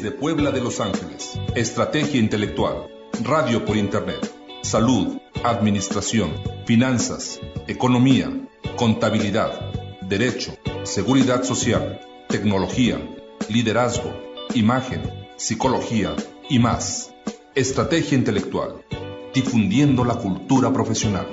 Desde Puebla de Los Ángeles, Estrategia Intelectual, Radio por Internet, Salud, Administración, Finanzas, Economía, Contabilidad, Derecho, Seguridad Social, Tecnología, Liderazgo, Imagen, Psicología y más. Estrategia Intelectual, difundiendo la cultura profesional.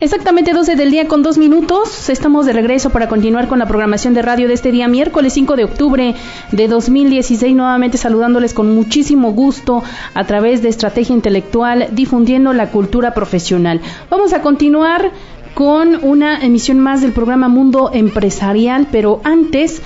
Exactamente 12 del día con 2 minutos. Estamos de regreso para continuar con la programación de radio de este día, miércoles 5 de octubre de 2016. Nuevamente saludándoles con muchísimo gusto a través de Estrategia Intelectual, difundiendo la cultura profesional. Vamos a continuar con una emisión más del programa Mundo Empresarial, pero antes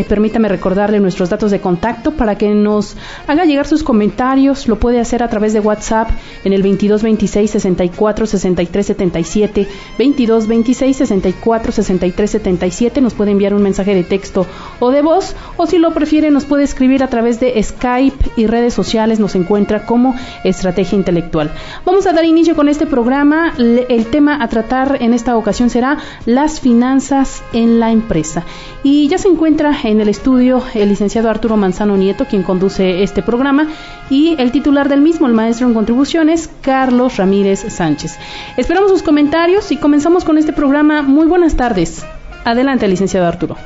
permítame recordarle nuestros datos de contacto para que nos haga llegar sus comentarios. Lo puede hacer a través de WhatsApp en el 2226 64 63 77, 2226 64 63 77. Nos puede enviar un mensaje de texto o de voz, o si lo prefiere nos puede escribir a través de Skype y redes sociales. Nos encuentra como Estrategia Intelectual. Vamos a dar inicio con este programa. El tema a tratar en esta ocasión será las finanzas en la empresa. Y ya se encuentra en el estudio el licenciado Arturo Manzano Nieto, quien conduce este programa, y el titular del mismo, el maestro en contribuciones, Carlos Ramírez Sánchez. Esperamos sus comentarios y comenzamos con este programa. Muy buenas tardes. Adelante, licenciado Arturo.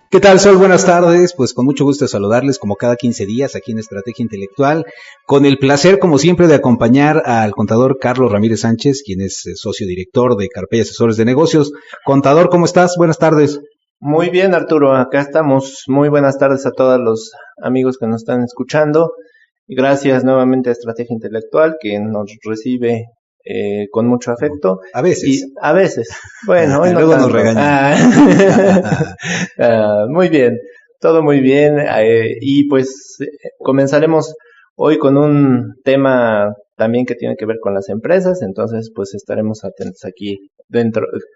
¿Qué tal, Sol? Buenas tardes. Pues con mucho gusto de saludarles como cada 15 días aquí en Estrategia Intelectual, con el placer, como siempre, de acompañar al contador Carlos Ramírez Sánchez, quien es socio director de Carpey Asesores de Negocios. Contador, ¿cómo estás? Buenas tardes. Muy bien, Arturo, acá estamos. Muy buenas tardes a todos los amigos que nos están escuchando. Y gracias nuevamente a Estrategia Intelectual, que nos recibe con mucho afecto. A veces. Y a veces. Bueno, hoy no luego tanto. Nos regañan. Muy bien, todo muy bien. Y pues comenzaremos hoy con un tema también que tiene que ver con las empresas. Entonces, pues estaremos atentos aquí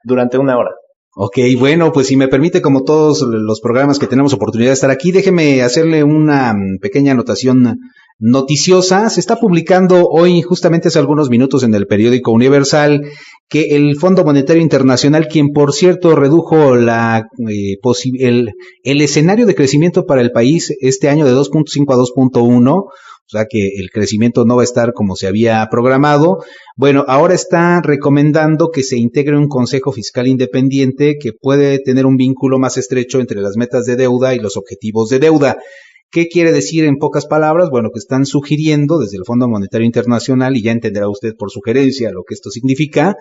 durante una hora. Ok, bueno, pues si me permite, como todos los programas que tenemos oportunidad de estar aquí, déjeme hacerle una pequeña anotación noticiosa. Se está publicando hoy, justamente hace algunos minutos, en el periódico Universal, que el Fondo Monetario Internacional, quien por cierto redujo el escenario de crecimiento para el país este año de 2.5 a 2.1, o sea que el crecimiento no va a estar como se había programado. Bueno, ahora está recomendando que se integre un Consejo Fiscal Independiente que puede tener un vínculo más estrecho entre las metas de deuda y los objetivos de deuda. ¿Qué quiere decir en pocas palabras? Bueno, que están sugiriendo desde el Fondo Monetario Internacional, y ya entenderá usted por sugerencia lo que esto significa,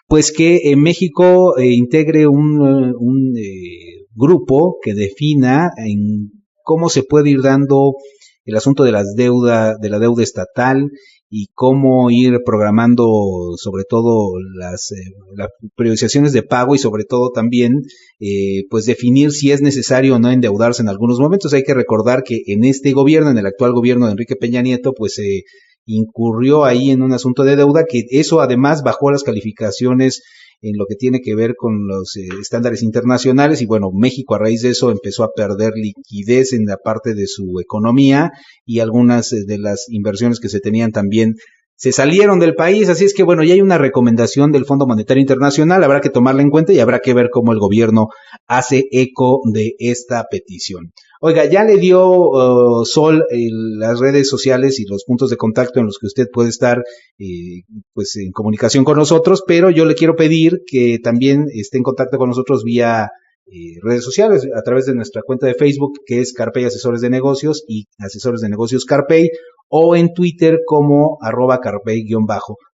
pues que México integre un grupo que defina en cómo se puede ir dando el asunto de la deuda estatal y cómo ir programando sobre todo las priorizaciones de pago, y sobre todo también pues definir si es necesario o no endeudarse en algunos momentos. Hay que recordar que en este gobierno, en el actual gobierno de Enrique Peña Nieto, pues se incurrió ahí en un asunto de deuda, que eso además bajó las calificaciones en lo que tiene que ver con los estándares internacionales, y bueno, México a raíz de eso empezó a perder liquidez en la parte de su economía, y algunas de las inversiones que se tenían también se salieron del país. Así es que bueno, ya hay una recomendación del Fondo Monetario Internacional, habrá que tomarla en cuenta y habrá que ver cómo el gobierno hace eco de esta petición. Oiga, ya le dio Sol las redes sociales y los puntos de contacto en los que usted puede estar pues en comunicación con nosotros, pero yo le quiero pedir que también esté en contacto con nosotros vía redes sociales, a través de nuestra cuenta de Facebook, que es Carpey Asesores de Negocios y Asesores de Negocios Carpey, o en Twitter como @Carpey_.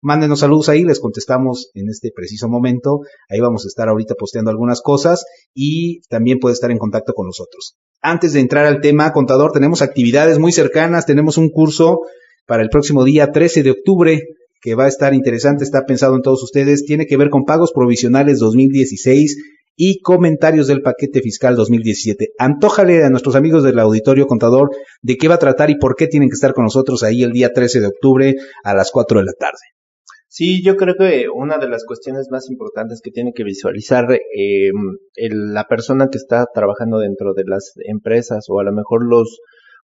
Mándenos saludos ahí, les contestamos en este preciso momento. Ahí vamos a estar ahorita posteando algunas cosas, y también puede estar en contacto con nosotros. Antes de entrar al tema, contador, tenemos actividades muy cercanas. Tenemos un curso para el próximo día 13 de octubre que va a estar interesante, está pensado en todos ustedes. Tiene que ver con pagos provisionales 2016 y comentarios del paquete fiscal 2017. Antójale a nuestros amigos del auditorio, contador, de qué va a tratar y por qué tienen que estar con nosotros ahí el día 13 de octubre a las 4 de la tarde. Sí, yo creo que una de las cuestiones más importantes que tiene que visualizar la persona que está trabajando dentro de las empresas, o a lo mejor los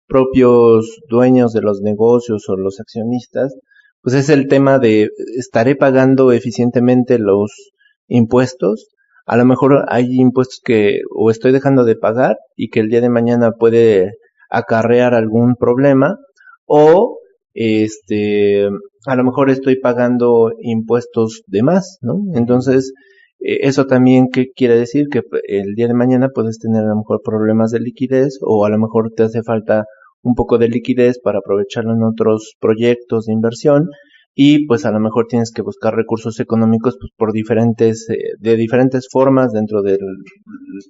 propios dueños de los negocios o los accionistas, pues es el tema de estaré pagando eficientemente los impuestos. A lo mejor hay impuestos que o estoy dejando de pagar y que el día de mañana puede acarrear algún problema, o a lo mejor estoy pagando impuestos de más, ¿no? Entonces, eso también, ¿qué quiere decir? Que el día de mañana puedes tener a lo mejor problemas de liquidez, o a lo mejor te hace falta un poco de liquidez para aprovecharlo en otros proyectos de inversión, y pues a lo mejor tienes que buscar recursos económicos pues por de diferentes formas dentro de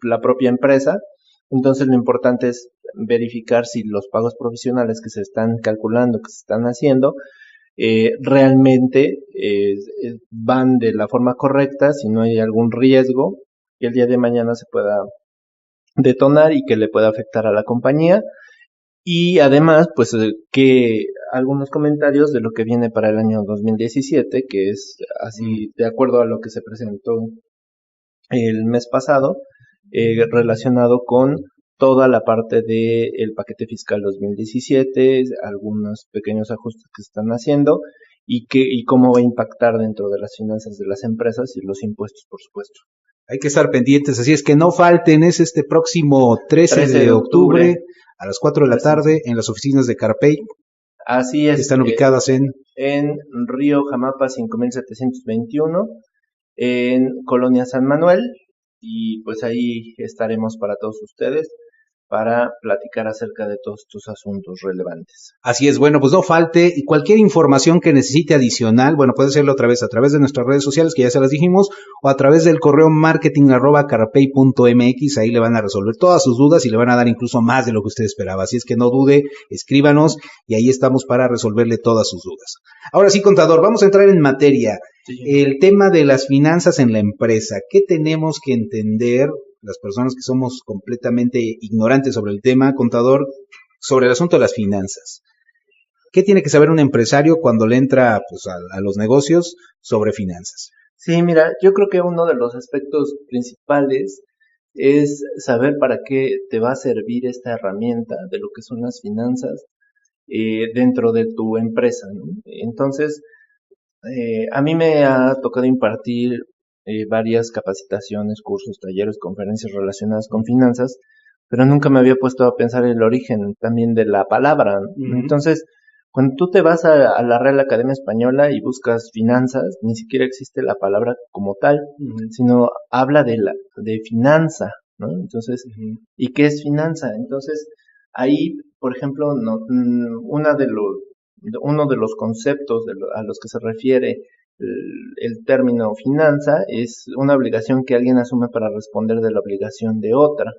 la propia empresa. Entonces lo importante es verificar si los pagos provisionales que se están calculando, que se están haciendo, realmente van de la forma correcta, si no hay algún riesgo que el día de mañana se pueda detonar y que le pueda afectar a la compañía. Y además, pues que algunos comentarios de lo que viene para el año 2017, que es así de acuerdo a lo que se presentó el mes pasado, relacionado con toda la parte del paquete fiscal 2017, algunos pequeños ajustes que se están haciendo y cómo va a impactar dentro de las finanzas de las empresas y los impuestos, por supuesto. Hay que estar pendientes, así es que no falten, es este próximo 13 de octubre a las 4 de la tarde en las oficinas de Carpey. Así es. Están ubicadas en Río Jamapa 5721, en Colonia San Manuel, y pues ahí estaremos para todos ustedes para platicar acerca de todos estos asuntos relevantes. Así es, bueno, pues no falte, y cualquier información que necesite adicional, bueno, puede hacerlo otra vez a través de nuestras redes sociales, que ya se las dijimos, o a través del correo marketing@carpey.mx, ahí le van a resolver todas sus dudas y le van a dar incluso más de lo que usted esperaba, así es que no dude, escríbanos, y ahí estamos para resolverle todas sus dudas. Ahora sí, contador, vamos a entrar en materia. Sí. El tema de las finanzas en la empresa, ¿qué tenemos que entender las personas que somos completamente ignorantes sobre el tema, contador, sobre el asunto de las finanzas? ¿Qué tiene que saber un empresario cuando le entra pues, a los negocios sobre finanzas? Sí, mira, yo creo que uno de los aspectos principales es saber para qué te va a servir esta herramienta de lo que son las finanzas dentro de tu empresa, ¿no? Entonces, a mí me ha tocado impartir varias capacitaciones, cursos, talleres, conferencias relacionadas con finanzas, pero nunca me había puesto a pensar el origen también de la palabra. Uh-huh. Entonces, cuando tú te vas a la Real Academia Española y buscas finanzas, ni siquiera existe la palabra como tal, uh-huh, sino habla de finanza, ¿no? Entonces, uh-huh, ¿y qué es finanza? Entonces, ahí, por ejemplo, uno de los conceptos a los que se refiere el término finanza es una obligación que alguien asume para responder de la obligación de otra.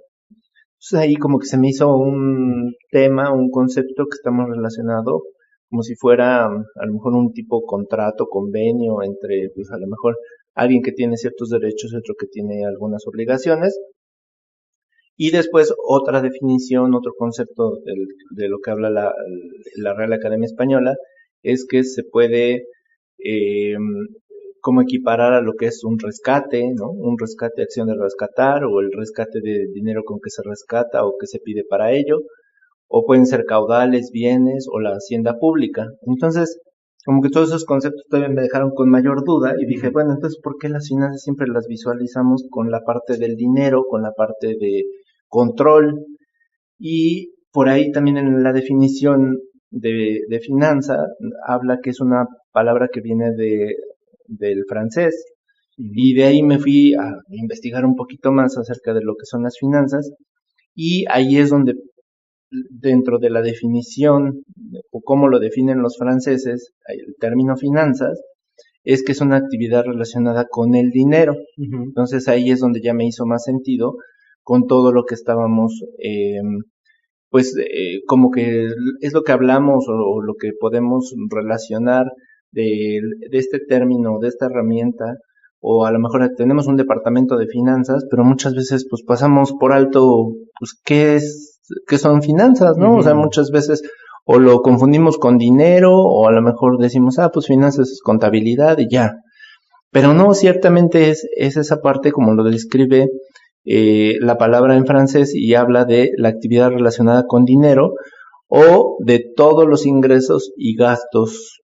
Entonces ahí como que se me hizo un tema, un concepto que estamos relacionado como si fuera a lo mejor un tipo contrato, convenio entre pues a lo mejor alguien que tiene ciertos derechos y otro que tiene algunas obligaciones. Y después otra definición, otro concepto de lo que habla la Real Academia Española es que se puede como equiparar a lo que es un rescate, ¿no? Un rescate, acción de rescatar, o el rescate de dinero con que se rescata o que se pide para ello, o pueden ser caudales, bienes o la hacienda pública. Entonces, como que todos esos conceptos todavía me dejaron con mayor duda y dije, bueno, entonces, ¿por qué las finanzas siempre las visualizamos con la parte del dinero, con la parte de control? Y por ahí también en la definición de finanza habla que es una palabra que viene del francés, y de ahí me fui a investigar un poquito más acerca de lo que son las finanzas, y ahí es donde dentro de la definición o cómo lo definen los franceses, el término finanzas es que es una actividad relacionada con el dinero. Uh-huh. Entonces ahí es donde ya me hizo más sentido con todo lo que estábamos como que es lo que hablamos o lo que podemos relacionar de este término, de esta herramienta, o a lo mejor tenemos un departamento de finanzas, pero muchas veces pues pasamos por alto pues qué son finanzas, ¿no? Uh-huh. O sea, muchas veces o lo confundimos con dinero, o a lo mejor decimos, pues finanzas es contabilidad y ya. Pero no, ciertamente es esa parte como lo describe la palabra en francés, y habla de la actividad relacionada con dinero o de todos los ingresos y gastos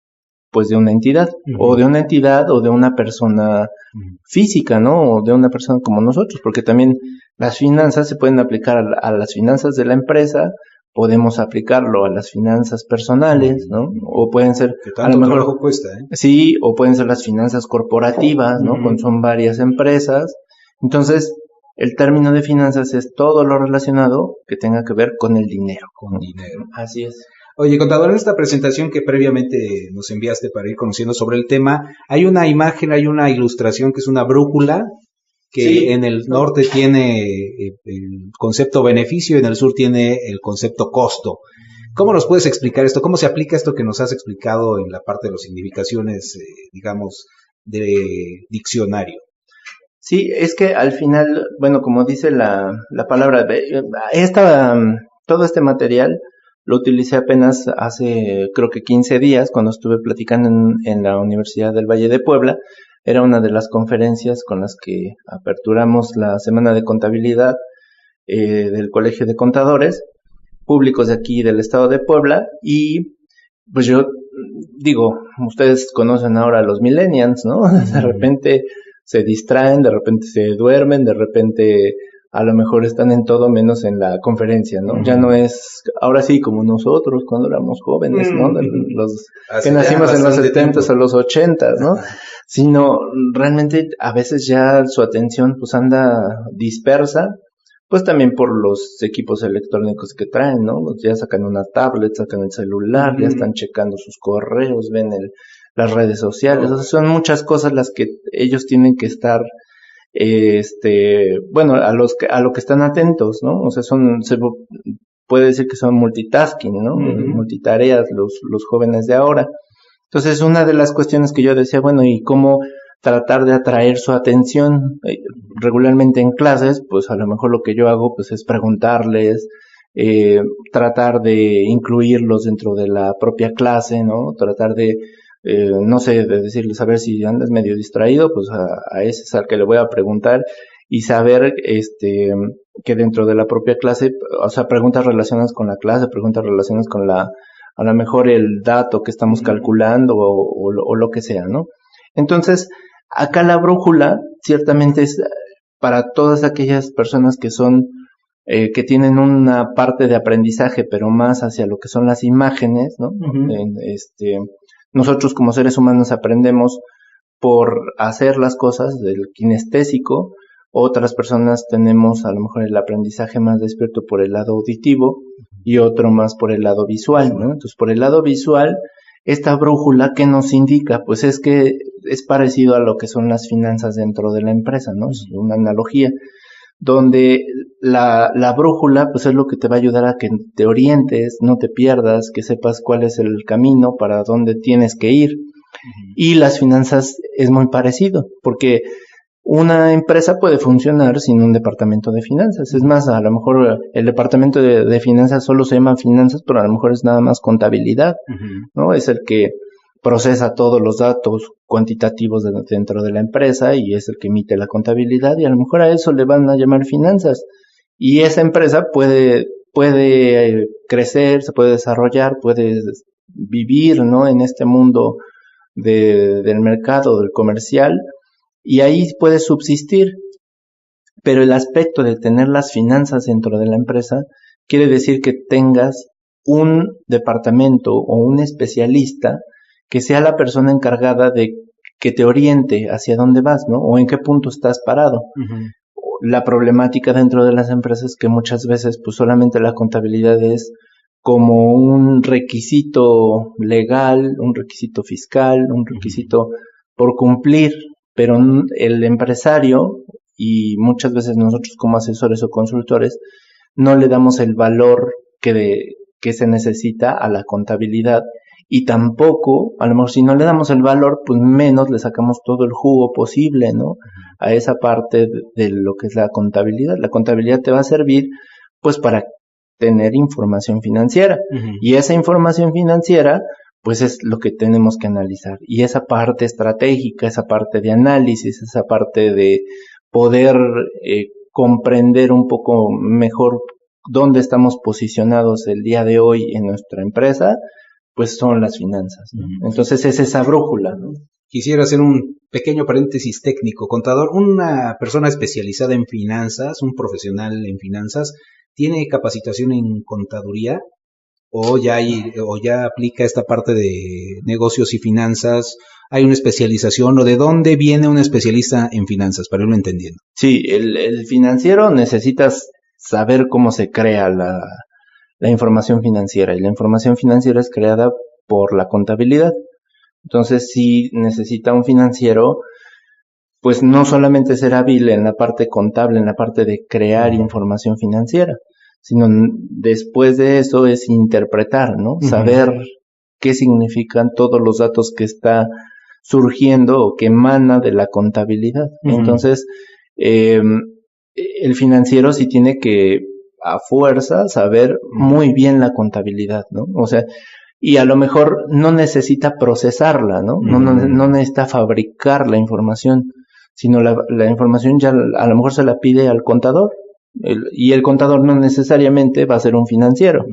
pues de una entidad, o de una entidad o de una persona física, ¿no? O de una persona como nosotros, porque también las finanzas se pueden aplicar a las finanzas de la empresa, podemos aplicarlo a las finanzas personales, ¿no? O pueden ser, que tanto a lo mejor trabajo cuesta, ¿eh? Sí, o pueden ser las finanzas corporativas, ¿no? Cuando son varias empresas. Entonces, el término de finanzas es todo lo relacionado que tenga que ver con el dinero. Con dinero. Así es. Oye, contador, en esta presentación que previamente nos enviaste para ir conociendo sobre el tema, hay una imagen, hay una ilustración que es una brújula, que sí, en el norte tiene el concepto beneficio y en el sur tiene el concepto costo. ¿Cómo nos puedes explicar esto? ¿Cómo se aplica esto que nos has explicado en la parte de las significaciones, digamos, de diccionario? Sí, es que al final, bueno, como dice la palabra, todo este material lo utilicé apenas hace, creo que 15 días, cuando estuve platicando en la Universidad del Valle de Puebla. Era una de las conferencias con las que aperturamos la Semana de Contabilidad del Colegio de Contadores Públicos de aquí del estado de Puebla. Y pues yo digo, ustedes conocen ahora a los millennials, ¿no? De repente se distraen, de repente se duermen, de repente a lo mejor están en todo menos en la conferencia, ¿no? Ya no es, ahora sí, como nosotros cuando éramos jóvenes, ¿no? Los que nacimos en los 70s o los 80s, ¿no? Sino realmente a veces ya su atención pues anda dispersa, pues también por los equipos electrónicos que traen, ¿no? Ya sacan una tablet, sacan el celular, ya están checando sus correos, ven las redes sociales, o sea, son muchas cosas las que ellos tienen que estar bueno, a lo que están atentos, ¿no? O sea, se puede decir que son multitasking, ¿no? Multitareas los jóvenes de ahora. Entonces, una de las cuestiones que yo decía, bueno, ¿y cómo tratar de atraer su atención? Regularmente en clases, pues a lo mejor lo que yo hago, pues es preguntarles, tratar de incluirlos dentro de la propia clase, ¿no? Tratar de no sé, de decirles, a ver, si andas medio distraído, pues a ese es al que le voy a preguntar, y saber que dentro de la propia clase, o sea, preguntas relacionadas con la clase, preguntas relacionadas con a lo mejor el dato que estamos calculando o lo que sea, ¿no? Entonces, acá la brújula ciertamente es para todas aquellas personas que son que tienen una parte de aprendizaje, pero más hacia lo que son las imágenes, ¿no? Nosotros como seres humanos aprendemos por hacer las cosas del kinestésico, otras personas tenemos a lo mejor el aprendizaje más despierto por el lado auditivo y otro más por el lado visual, ¿no? Entonces, por el lado visual, esta brújula, ¿qué nos indica? Pues es que es parecido a lo que son las finanzas dentro de la empresa, ¿no? Es una analogía donde la brújula pues es lo que te va a ayudar a que te orientes, no te pierdas, que sepas cuál es el camino para dónde tienes que ir. Y las finanzas es muy parecido, porque una empresa puede funcionar sin un departamento de finanzas. Es más, a lo mejor el departamento de finanzas solo se llama finanzas, pero a lo mejor es nada más contabilidad, ¿no? Es el que procesa todos los datos cuantitativos dentro de la empresa y es el que emite la contabilidad, y a lo mejor a eso le van a llamar finanzas. Y esa empresa puede crecer, se puede desarrollar, puede vivir, ¿no? En este mundo del mercado, del comercial, y ahí puede subsistir. Pero el aspecto de tener las finanzas dentro de la empresa quiere decir que tengas un departamento o un especialista que sea la persona encargada de que te oriente hacia dónde vas, ¿no? O en qué punto estás parado. La problemática dentro de las empresas es que muchas veces pues solamente la contabilidad es como un requisito legal, un requisito fiscal, un requisito por cumplir, pero el empresario y muchas veces nosotros como asesores o consultores no le damos el valor que se necesita a la contabilidad. Y tampoco, a lo mejor si no le damos el valor, pues menos le sacamos todo el jugo posible, ¿no? A esa parte de lo que es la contabilidad. La contabilidad te va a servir, pues para tener información financiera. Y esa información financiera, pues es lo que tenemos que analizar. Y esa parte estratégica, esa parte de análisis, esa parte de poder comprender un poco mejor dónde estamos posicionados el día de hoy en nuestra empresa, pues son las finanzas, ¿no? Entonces es esa brújula, ¿no? Quisiera hacer un pequeño paréntesis técnico. Contador, una persona especializada en finanzas, un profesional en finanzas, ¿tiene capacitación en contaduría? ¿O ya aplica esta parte de negocios y finanzas? ¿Hay una especialización? ¿O de dónde viene un especialista en finanzas? Para irlo entendiendo. Sí, el financiero necesitas saber cómo se crea la información financiera. Y la información financiera es creada por la contabilidad. Entonces, si necesita un financiero, pues no solamente ser hábil en la parte contable, en la parte de crear información financiera, sino después de eso es interpretar, ¿no? Saber qué significan todos los datos que está surgiendo o que emana de la contabilidad. Entonces, el financiero sí tiene que, a fuerza, saber muy bien la contabilidad, ¿no? O sea, y a lo mejor no necesita procesarla, ¿no? No necesita fabricar la información, sino la información ya a lo mejor se la pide al contador. Y el contador no necesariamente va a ser un financiero.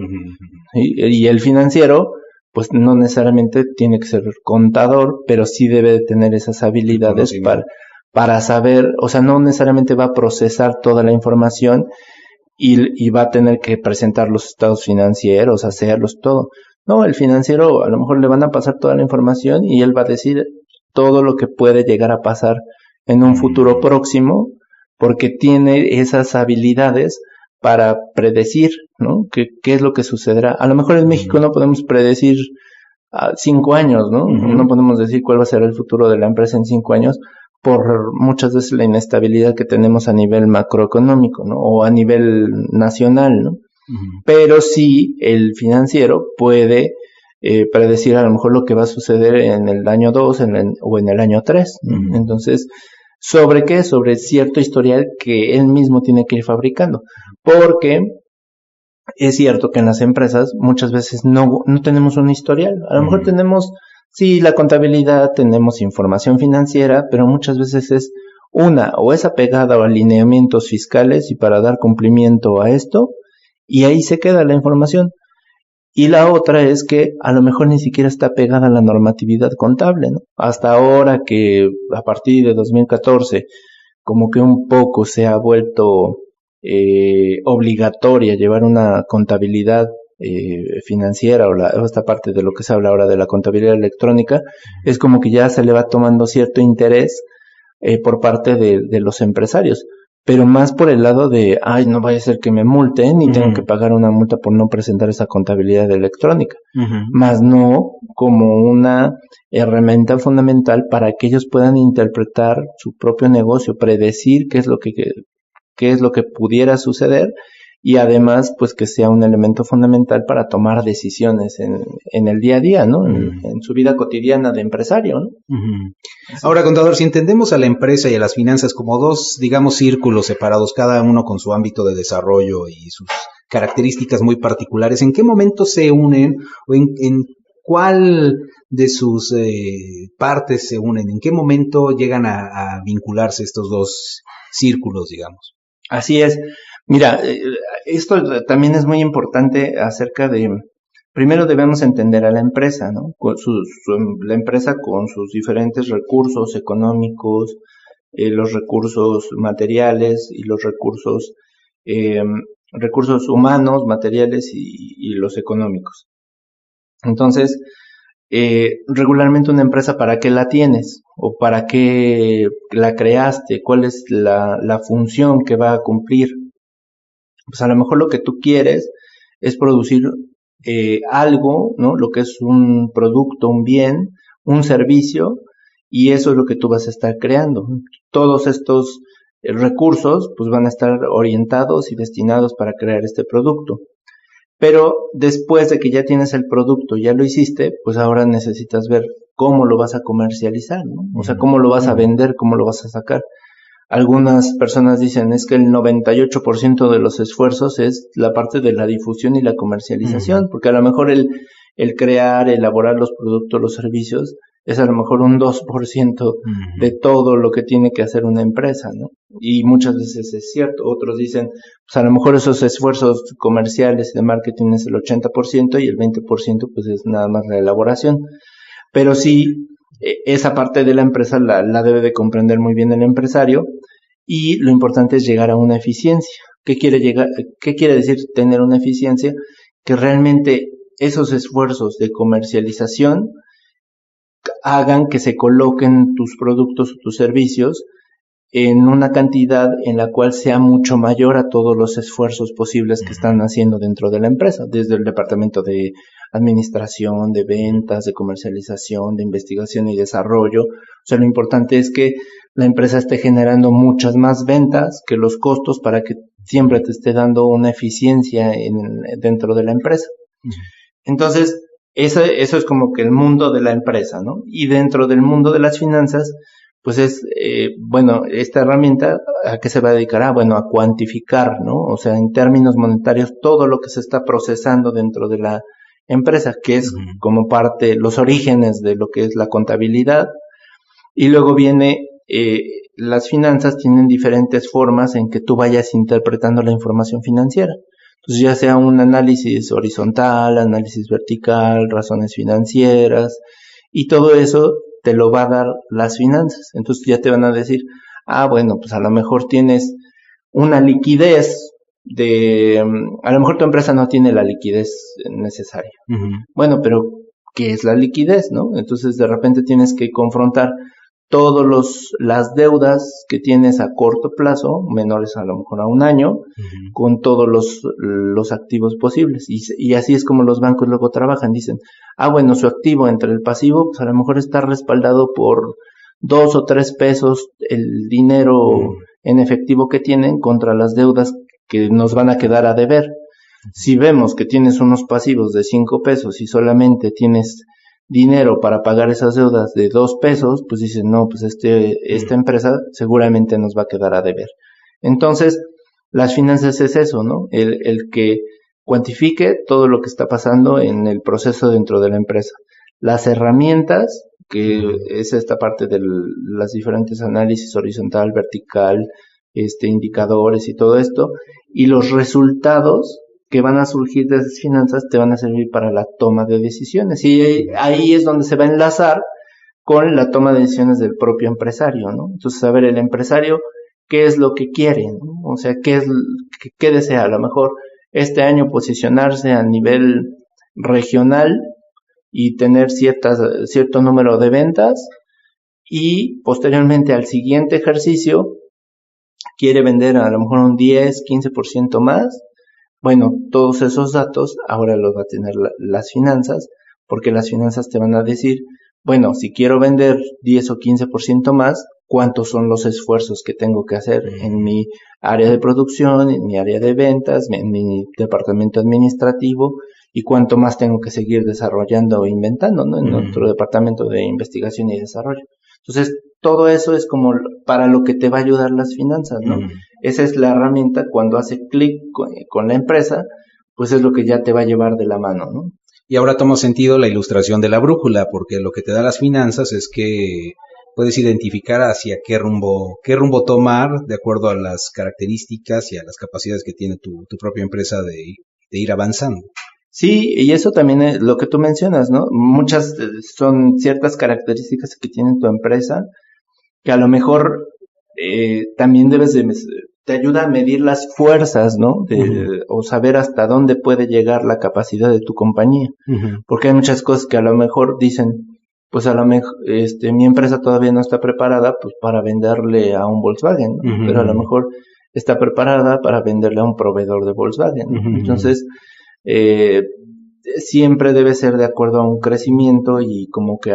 Y el financiero, pues no necesariamente tiene que ser contador, pero sí debe de tener esas habilidades para saber, o sea, no necesariamente va a procesar toda la información y va a tener que presentar los estados financieros, hacerlos todo. No, el financiero a lo mejor le van a pasar toda la información y él va a decir todo lo que puede llegar a pasar en un futuro próximo, porque tiene esas habilidades para predecir, ¿no? ¿Qué es lo que sucederá? A lo mejor en México no podemos predecir 5 años, ¿no? No podemos decir cuál va a ser el futuro de la empresa en 5 años, por muchas veces la inestabilidad que tenemos a nivel macroeconómico, ¿no? O a nivel nacional, ¿no? Pero sí el financiero puede predecir a lo mejor lo que va a suceder en el año 2 o en el año 3. Entonces, ¿sobre qué? Sobre cierto historial que él mismo tiene que ir fabricando. Porque es cierto que en las empresas muchas veces no tenemos un historial. A lo mejor tenemos, sí, la contabilidad, tenemos información financiera, pero muchas veces es o es apegada a alineamientos fiscales y para dar cumplimiento a esto, y ahí se queda la información. Y la otra es que a lo mejor ni siquiera está pegada a la normatividad contable, ¿no? Hasta ahora que a partir de 2014 como que un poco se ha vuelto obligatoria llevar una contabilidad financiera o esta parte de lo que se habla ahora de la contabilidad electrónica, es como que ya se le va tomando cierto interés por parte de los empresarios. Pero más por el lado de, no vaya a ser que me multen y tengo que pagar una multa por no presentar esa contabilidad electrónica. Más no como una herramienta fundamental para que ellos puedan interpretar su propio negocio, predecir qué es lo que pudiera suceder, y además pues que sea un elemento fundamental para tomar decisiones en el día a día, ¿no? En su vida cotidiana de empresario, ¿no? Ahora, contador, si entendemos a la empresa y a las finanzas como dos, digamos, círculos separados, cada uno con su ámbito de desarrollo y sus características muy particulares, ¿en qué momento se unen o en cuál de sus partes se unen? ¿En qué momento llegan a vincularse estos dos círculos, digamos? Así es. Mira, esto también es muy importante acerca de, primero debemos entender a la empresa, ¿no? La empresa con sus diferentes recursos económicos, los recursos materiales y los recursos humanos, materiales y los económicos. Entonces, regularmente una empresa, ¿para qué la tienes? ¿O para qué la creaste? ¿Cuál es la función que va a cumplir? Pues a lo mejor lo que tú quieres es producir algo, ¿no? Lo que es un producto, un bien, un servicio, y eso es lo que tú vas a estar creando. Todos estos recursos pues van a estar orientados y destinados para crear este producto. Pero después de que ya tienes el producto, ya lo hiciste, pues ahora necesitas ver cómo lo vas a comercializar, ¿no? O sea, cómo lo vas a vender, cómo lo vas a sacar. Algunas personas dicen es que el 98% de los esfuerzos es la parte de la difusión y la comercialización, porque a lo mejor el crear, elaborar los productos, los servicios, es a lo mejor un 2% de todo lo que tiene que hacer una empresa, ¿no? Y muchas veces es cierto. Otros dicen, pues a lo mejor esos esfuerzos comerciales y de marketing es el 80% y el 20% pues es nada más la elaboración. Pero sí, esa parte de la empresa la debe de comprender muy bien el empresario, y lo importante es llegar a una eficiencia. ¿Qué quiere decir tener una eficiencia? Que realmente esos esfuerzos de comercialización hagan que se coloquen tus productos o tus servicios en una cantidad en la cual sea mucho mayor a todos los esfuerzos posibles que están haciendo dentro de la empresa, desde el departamento de administración, de ventas, de comercialización, de investigación y desarrollo. O sea, lo importante es que la empresa esté generando muchas más ventas que los costos para que siempre te esté dando una eficiencia dentro de la empresa. Entonces, eso es como que el mundo de la empresa, ¿no? Y dentro del mundo de las finanzas, pues es, esta herramienta, ¿a qué se va a dedicar? Bueno, a cuantificar, ¿no? O sea, en términos monetarios, todo lo que se está procesando dentro de la empresa, que es como parte, los orígenes de lo que es la contabilidad. Y luego viene, las finanzas tienen diferentes formas en que tú vayas interpretando la información financiera. Entonces, ya sea un análisis horizontal, análisis vertical, razones financieras, y todo eso te lo va a dar las finanzas. Entonces ya te van a decir, bueno, pues a lo mejor tienes una liquidez a lo mejor tu empresa no tiene la liquidez necesaria. Bueno, pero ¿qué es la liquidez, no? Entonces de repente tienes que confrontar las deudas que tienes a corto plazo, menores a lo mejor a un año, con todos los activos posibles. Y así es como los bancos luego trabajan. Dicen, bueno, su activo entre el pasivo, pues a lo mejor está respaldado por 2 o 3 pesos el dinero en efectivo que tienen contra las deudas que nos van a quedar a deber. Si vemos que tienes unos pasivos de 5 pesos y solamente tienes dinero para pagar esas deudas de 2 pesos, pues dicen, no, pues esta empresa seguramente nos va a quedar a deber. Entonces, las finanzas es eso, ¿no? El que cuantifique todo lo que está pasando en el proceso dentro de la empresa. Las herramientas, que es esta parte de las diferentes análisis horizontal, vertical, indicadores y todo esto, y los resultados que van a surgir de esas finanzas te van a servir para la toma de decisiones. Y ahí es donde se va a enlazar con la toma de decisiones del propio empresario, ¿no? Entonces, a ver, el empresario, ¿qué es lo que quiere, ¿no? O sea, ¿qué desea? A lo mejor este año posicionarse a nivel regional y tener cierto número de ventas, y posteriormente al siguiente ejercicio quiere vender a lo mejor un 10, 15% más. Bueno, todos esos datos ahora los va a tener las finanzas, porque las finanzas te van a decir, bueno, si quiero vender 10 o 15% más, ¿cuántos son los esfuerzos que tengo que hacer en mi área de producción, en mi área de ventas, en mi departamento administrativo, y cuánto más tengo que seguir desarrollando o inventando, ¿no? En nuestro departamento de investigación y desarrollo. Entonces, todo eso es como para lo que te va a ayudar las finanzas, ¿no? Esa es la herramienta. Cuando hace clic con la empresa, pues es lo que ya te va a llevar de la mano, ¿no? Y ahora toma sentido la ilustración de la brújula, porque lo que te da las finanzas es que puedes identificar hacia qué rumbo tomar de acuerdo a las características y a las capacidades que tiene tu propia empresa de ir avanzando. Sí, y eso también es lo que tú mencionas, ¿no? Muchas son ciertas características que tiene tu empresa que a lo mejor también te ayuda a medir las fuerzas, ¿no? O saber hasta dónde puede llegar la capacidad de tu compañía. Porque hay muchas cosas que a lo mejor dicen, pues a lo mejor mi empresa todavía no está preparada pues para venderle a un Volkswagen, ¿no? Pero a lo mejor está preparada para venderle a un proveedor de Volkswagen, ¿no? Entonces, siempre debe ser de acuerdo a un crecimiento y como que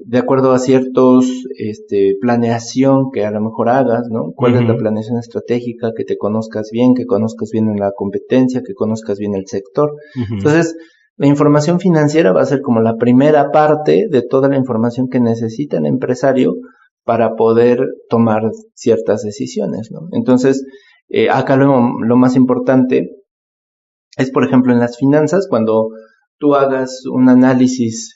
de acuerdo a ciertos planeación que a lo mejor hagas, ¿no? ¿Cuál es la planeación estratégica? Que te conozcas bien en la competencia, que conozcas bien el sector. Entonces, la información financiera va a ser como la primera parte de toda la información que necesita el empresario para poder tomar ciertas decisiones, ¿no? Entonces, acá lo más importante es, por ejemplo, en las finanzas, cuando tú hagas un análisis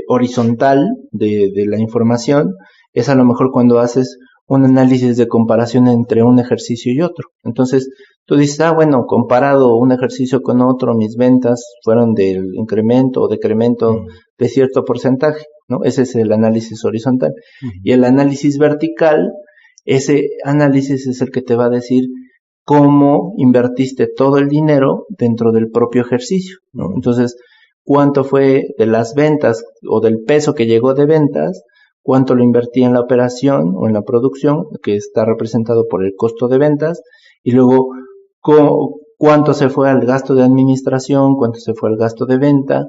horizontal de la información, es a lo mejor cuando haces un análisis de comparación entre un ejercicio y otro. Entonces, tú dices, bueno, comparado un ejercicio con otro, mis ventas fueron del incremento o decremento de cierto porcentaje, ¿no? Ese es el análisis horizontal. Y el análisis vertical, ese análisis es el que te va a decir cómo invertiste todo el dinero dentro del propio ejercicio, ¿no? Entonces, cuánto fue de las ventas o del peso que llegó de ventas, cuánto lo invertí en la operación o en la producción, que está representado por el costo de ventas, y luego cuánto se fue al gasto de administración, cuánto se fue al gasto de venta,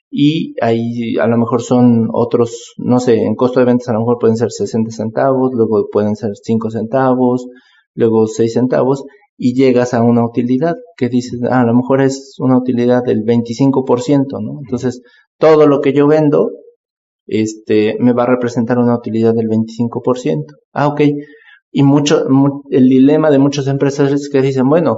y ahí a lo mejor son otros, no sé, en costo de ventas a lo mejor pueden ser 60 centavos, luego pueden ser 5 centavos, luego 6 centavos, y llegas a una utilidad que dices, a lo mejor es una utilidad del 25%, ¿no? Entonces, todo lo que yo vendo, me va a representar una utilidad del 25%. Ok. Y el dilema de muchas empresas es que dicen, bueno,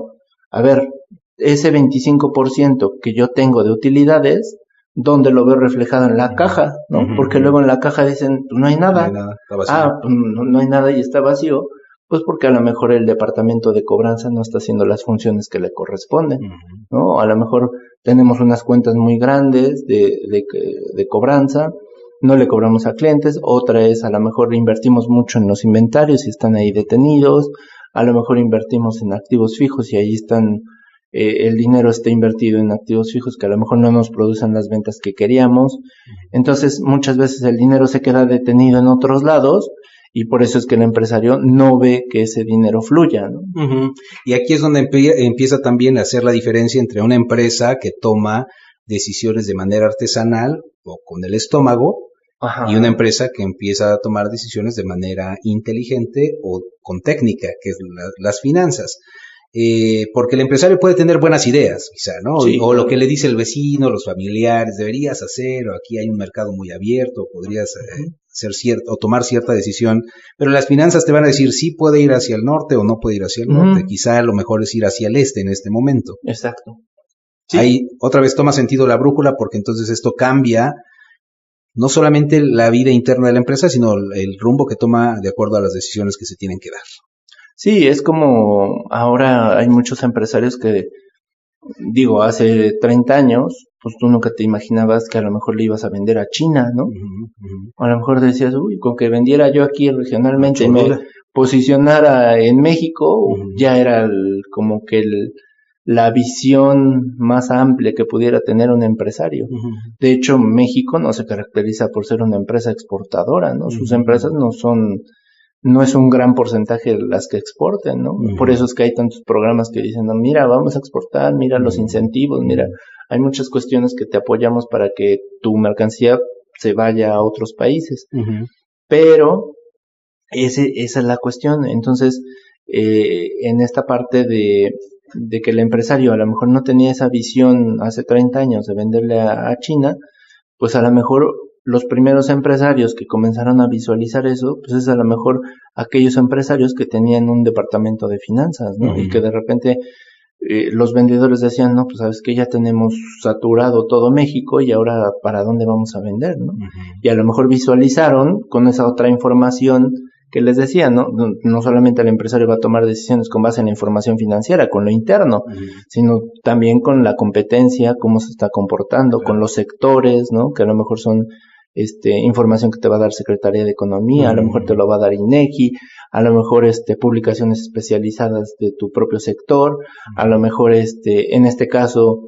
a ver, ese 25% que yo tengo de utilidades, ¿dónde lo veo reflejado? En la caja, ¿no? Porque luego en la caja dicen, pues no hay nada. No hay nada, está vacío. Pues no hay nada y está vacío. Pues porque a lo mejor el departamento de cobranza no está haciendo las funciones que le corresponden, ¿no? A lo mejor tenemos unas cuentas muy grandes de cobranza, no le cobramos a clientes. Otra es, a lo mejor invertimos mucho en los inventarios y están ahí detenidos. A lo mejor invertimos en activos fijos y ahí están, el dinero está invertido en activos fijos que a lo mejor no nos producen las ventas que queríamos. Entonces, muchas veces el dinero se queda detenido en otros lados y por eso es que el empresario no ve que ese dinero fluya, ¿no? Y aquí es donde empieza también a hacer la diferencia entre una empresa que toma decisiones de manera artesanal o con el estómago, y una empresa que empieza a tomar decisiones de manera inteligente o con técnica, que es las finanzas. Porque el empresario puede tener buenas ideas, quizá, ¿no? Sí, o lo que le dice el vecino, los familiares, deberías hacer, o aquí hay un mercado muy abierto, podrías hacer cierto, o tomar cierta decisión, pero las finanzas te van a decir sí puede ir hacia el norte o no puede ir hacia el norte, quizá lo mejor es ir hacia el este en este momento. Exacto. Sí. Ahí otra vez toma sentido la brújula, porque entonces esto cambia no solamente la vida interna de la empresa, sino el rumbo que toma de acuerdo a las decisiones que se tienen que dar. Sí, es como ahora hay muchos empresarios que, digo, hace 30 años, pues tú nunca te imaginabas que a lo mejor le ibas a vender a China, ¿no? A lo mejor decías, con que vendiera yo aquí regionalmente y me posicionara en México, ya era como que la visión más amplia que pudiera tener un empresario. De hecho, México no se caracteriza por ser una empresa exportadora, ¿no? Sus empresas no es un gran porcentaje las que exporten, ¿no? Por eso es que hay tantos programas que dicen, no, mira, vamos a exportar, mira los incentivos, mira, hay muchas cuestiones que te apoyamos para que tu mercancía se vaya a otros países. Pero esa es la cuestión. Entonces, en esta parte de que el empresario a lo mejor no tenía esa visión hace 30 años de venderle a China, pues a lo mejor los primeros empresarios que comenzaron a visualizar eso, pues es a lo mejor aquellos empresarios que tenían un departamento de finanzas, ¿no? Y que de repente los vendedores decían, no, pues sabes que ya tenemos saturado todo México y ahora ¿para dónde vamos a vender, no? Y a lo mejor visualizaron con esa otra información que les decía, ¿no? No solamente el empresario va a tomar decisiones con base en la información financiera, con lo interno, sino también con la competencia, cómo se está comportando, con los sectores, ¿no? Que a lo mejor son información que te va a dar Secretaría de Economía, a lo mejor te lo va a dar INEGI, a lo mejor publicaciones especializadas de tu propio sector, a lo mejor en este caso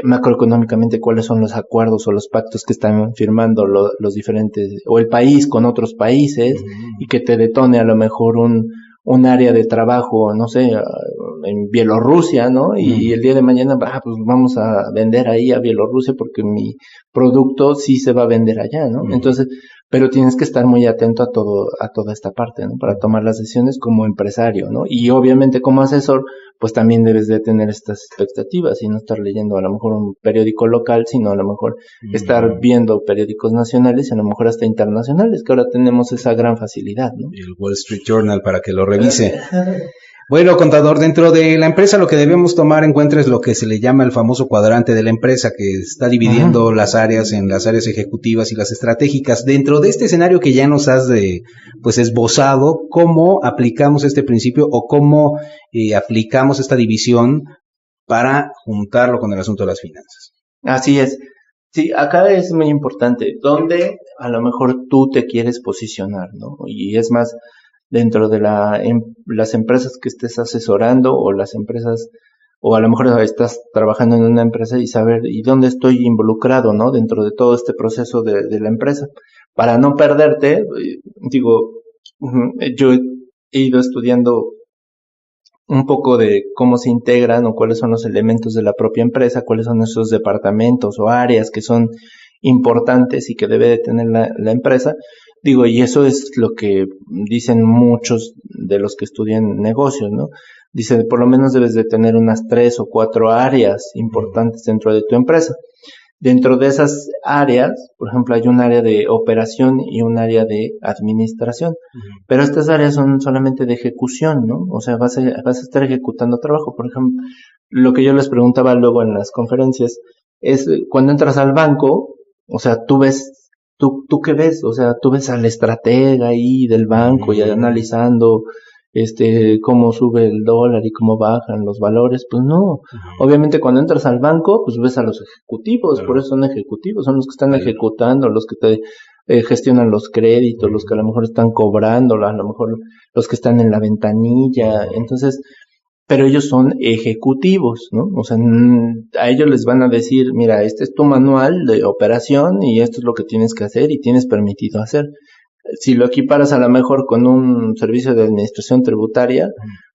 macroeconómicamente cuáles son los acuerdos o los pactos que están firmando los diferentes, o el país con otros países, y que te detone a lo mejor un área de trabajo, no sé, en Bielorrusia, ¿no? Y el día de mañana, pues vamos a vender ahí a Bielorrusia porque mi producto sí se va a vender allá, ¿no? Entonces, pero tienes que estar muy atento a toda esta parte, ¿no? Para tomar las decisiones como empresario, ¿no? Y obviamente como asesor, pues también debes de tener estas expectativas y no estar leyendo a lo mejor un periódico local, sino a lo mejor estar viendo periódicos nacionales y a lo mejor hasta internacionales, que ahora tenemos esa gran facilidad, ¿no? El Wall Street Journal para que lo revise. Bueno, contador, dentro de la empresa lo que debemos tomar en cuenta es lo que se le llama el famoso cuadrante de la empresa, que está dividiendo las áreas en las áreas ejecutivas y las estratégicas. Dentro de este escenario que ya nos has esbozado, ¿cómo aplicamos este principio o cómo aplicamos esta división para juntarlo con el asunto de las finanzas? Así es. Sí, acá es muy importante dónde a lo mejor tú te quieres posicionar, ¿no? Y es más, dentro de las empresas que estés asesorando o las empresas, o a lo mejor estás trabajando en una empresa y saber y dónde estoy involucrado, ¿no? Dentro de todo este proceso de la empresa. Para no perderte, digo, yo he ido estudiando un poco de cómo se integran o cuáles son los elementos de la propia empresa, cuáles son esos departamentos o áreas que son importantes y que debe de tener la empresa. Digo, y eso es lo que dicen muchos de los que estudian negocios, ¿no? Dice, por lo menos debes de tener unas 3 o 4 áreas importantes dentro de tu empresa. Dentro de esas áreas, por ejemplo, hay un área de operación y un área de administración. Pero estas áreas son solamente de ejecución, ¿no? O sea, vas a estar ejecutando trabajo. Por ejemplo, lo que yo les preguntaba luego en las conferencias es, cuando entras al banco, o sea, ¿tú qué ves? O sea, tú ves al estratega ahí del banco y analizando cómo sube el dólar y cómo bajan los valores. Pues no. Obviamente cuando entras al banco, pues ves a los ejecutivos, por eso son ejecutivos, son los que están ejecutando, los que te gestionan los créditos, los que a lo mejor están cobrando, a lo mejor los que están en la ventanilla. Entonces, pero ellos son ejecutivos, ¿no? O sea, a ellos les van a decir, mira, este es tu manual de operación y esto es lo que tienes que hacer y tienes permitido hacer. Si lo equiparas a lo mejor con un servicio de administración tributaria,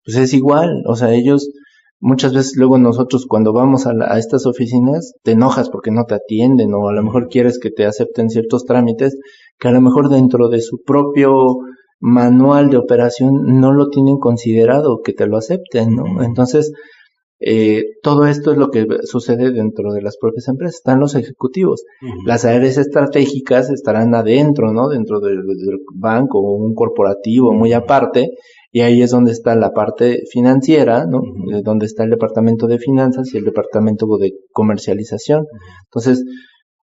pues es igual. O sea, ellos, muchas veces luego nosotros cuando vamos a estas oficinas, te enojas porque no te atienden o a lo mejor quieres que te acepten ciertos trámites que a lo mejor dentro de su propio manual de operación no lo tienen considerado que te lo acepten, ¿no? Entonces, todo esto es lo que sucede dentro de las propias empresas. Están los ejecutivos. Las áreas estratégicas estarán adentro, ¿no? Dentro del banco o un corporativo muy aparte, y ahí es donde está la parte financiera, ¿no? Donde está el departamento de finanzas y el departamento de comercialización. Entonces,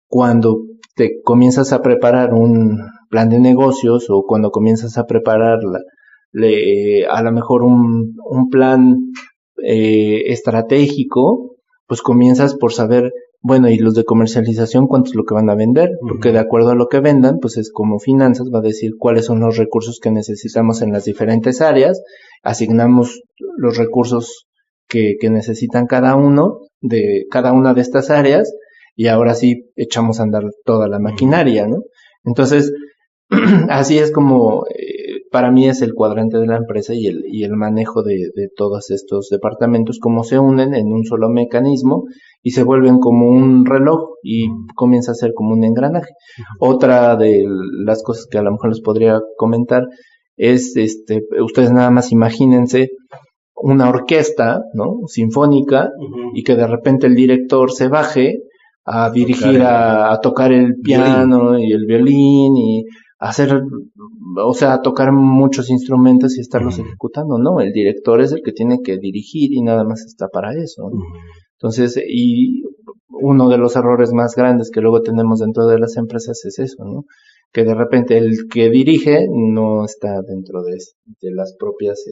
cuando te comienzas a preparar un plan de negocios o cuando comienzas a preparar a lo mejor un plan estratégico, pues comienzas por saber, bueno, y los de comercialización, cuánto es lo que van a vender, porque de acuerdo a lo que vendan, pues es como finanzas, va a decir cuáles son los recursos que necesitamos en las diferentes áreas, asignamos los recursos que necesitan cada una de estas áreas, y ahora sí echamos a andar toda la maquinaria, ¿no? Entonces, así es como para mí es el cuadrante de la empresa y el manejo de todos estos departamentos, cómo se unen en un solo mecanismo y se vuelven como un reloj y comienza a ser como un engranaje. Otra de las cosas que a lo mejor les podría comentar es, ustedes nada más imagínense una orquesta, ¿no? Sinfónica, y que de repente el director se baje a dirigir, a tocar el piano y el violín y hacer, o sea, tocar muchos instrumentos y estarlos ejecutando, ¿no? El director es el que tiene que dirigir y nada más está para eso, ¿no? Entonces, y uno de los errores más grandes que luego tenemos dentro de las empresas es eso, ¿no? Que de repente el que dirige no está dentro de las propias,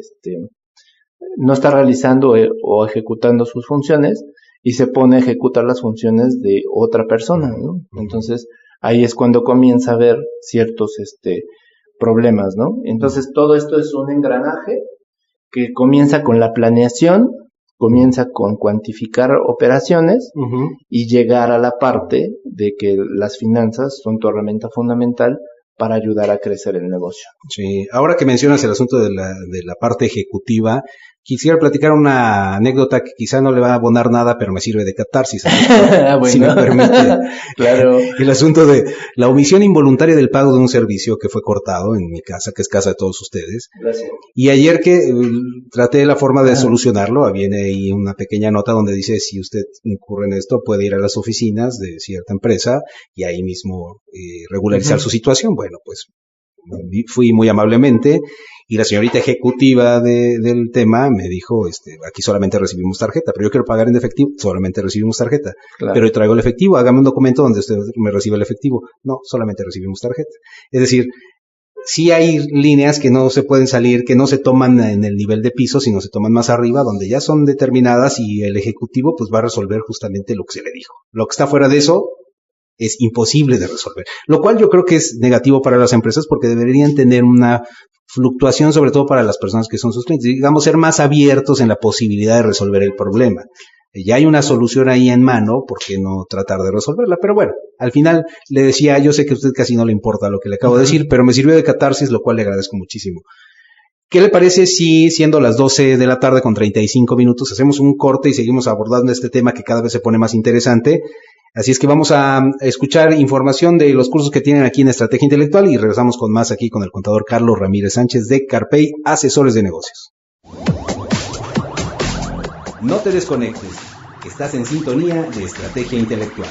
no está realizando o ejecutando sus funciones y se pone a ejecutar las funciones de otra persona, ¿no? Entonces, ahí es cuando comienza a haber ciertos problemas, ¿no? Entonces, todo esto es un engranaje que comienza con la planeación, comienza con cuantificar operaciones y llegar a la parte de que las finanzas son tu herramienta fundamental para ayudar a crecer el negocio. Sí, ahora que mencionas el asunto de la parte ejecutiva, Quisiera platicar una anécdota que quizá no le va a abonar nada, pero me sirve de catarsis, Bueno. si me permite. Claro. El asunto de la omisión involuntaria del pago de un servicio que fue cortado en mi casa, que es casa de todos ustedes. Gracias. Y ayer que traté la forma de solucionarlo, viene ahí una pequeña nota donde dice, si usted incurre en esto, puede ir a las oficinas de cierta empresa y ahí mismo regularizar su situación. Bueno, pues fui muy amablemente y la señorita ejecutiva del tema me dijo, aquí solamente recibimos tarjeta, pero yo quiero pagar en efectivo, solamente recibimos tarjeta. Claro. Pero yo traigo el efectivo, hágame un documento donde usted me reciba el efectivo. No, solamente recibimos tarjeta. Es decir, sí hay líneas que no se pueden salir, que no se toman en el nivel de piso, sino se toman más arriba, donde ya son determinadas y el ejecutivo pues va a resolver justamente lo que se le dijo. Lo que está fuera de eso es imposible de resolver, lo cual yo creo que es negativo para las empresas porque deberían tener una fluctuación, sobre todo para las personas que son sus clientes, digamos, ser más abiertos en la posibilidad de resolver el problema. Ya hay una solución ahí en mano, ¿por qué no tratar de resolverla? Pero bueno, al final le decía, yo sé que a usted casi no le importa lo que le acabo de decir, pero me sirvió de catarsis, lo cual le agradezco muchísimo. ¿Qué le parece si, siendo las 12 de la tarde con 35 minutos, hacemos un corte y seguimos abordando este tema que cada vez se pone más interesante? Así es que vamos a escuchar información de los cursos que tienen aquí en Estrategia Intelectual y regresamos con más aquí con el contador Carlos Ramírez Sánchez de Carpey Asesores de Negocios. No te desconectes, estás en sintonía de Estrategia Intelectual.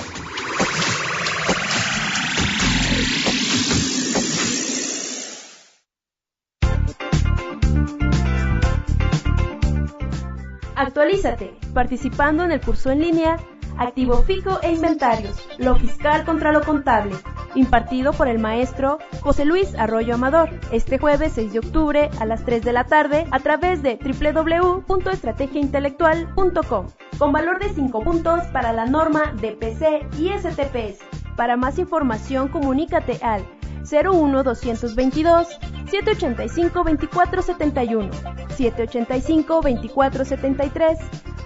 Actualízate, participando en el curso en línea Activo Fijo e Inventarios, lo fiscal contra lo contable, impartido por el maestro José Luis Arroyo Amador, este jueves 6 de octubre a las 3 de la tarde a través de www.estrategiaintelectual.com, con valor de 5 puntos para la norma DPC y STPS. Para más información, comunícate al 01222-785-2471, 785-2473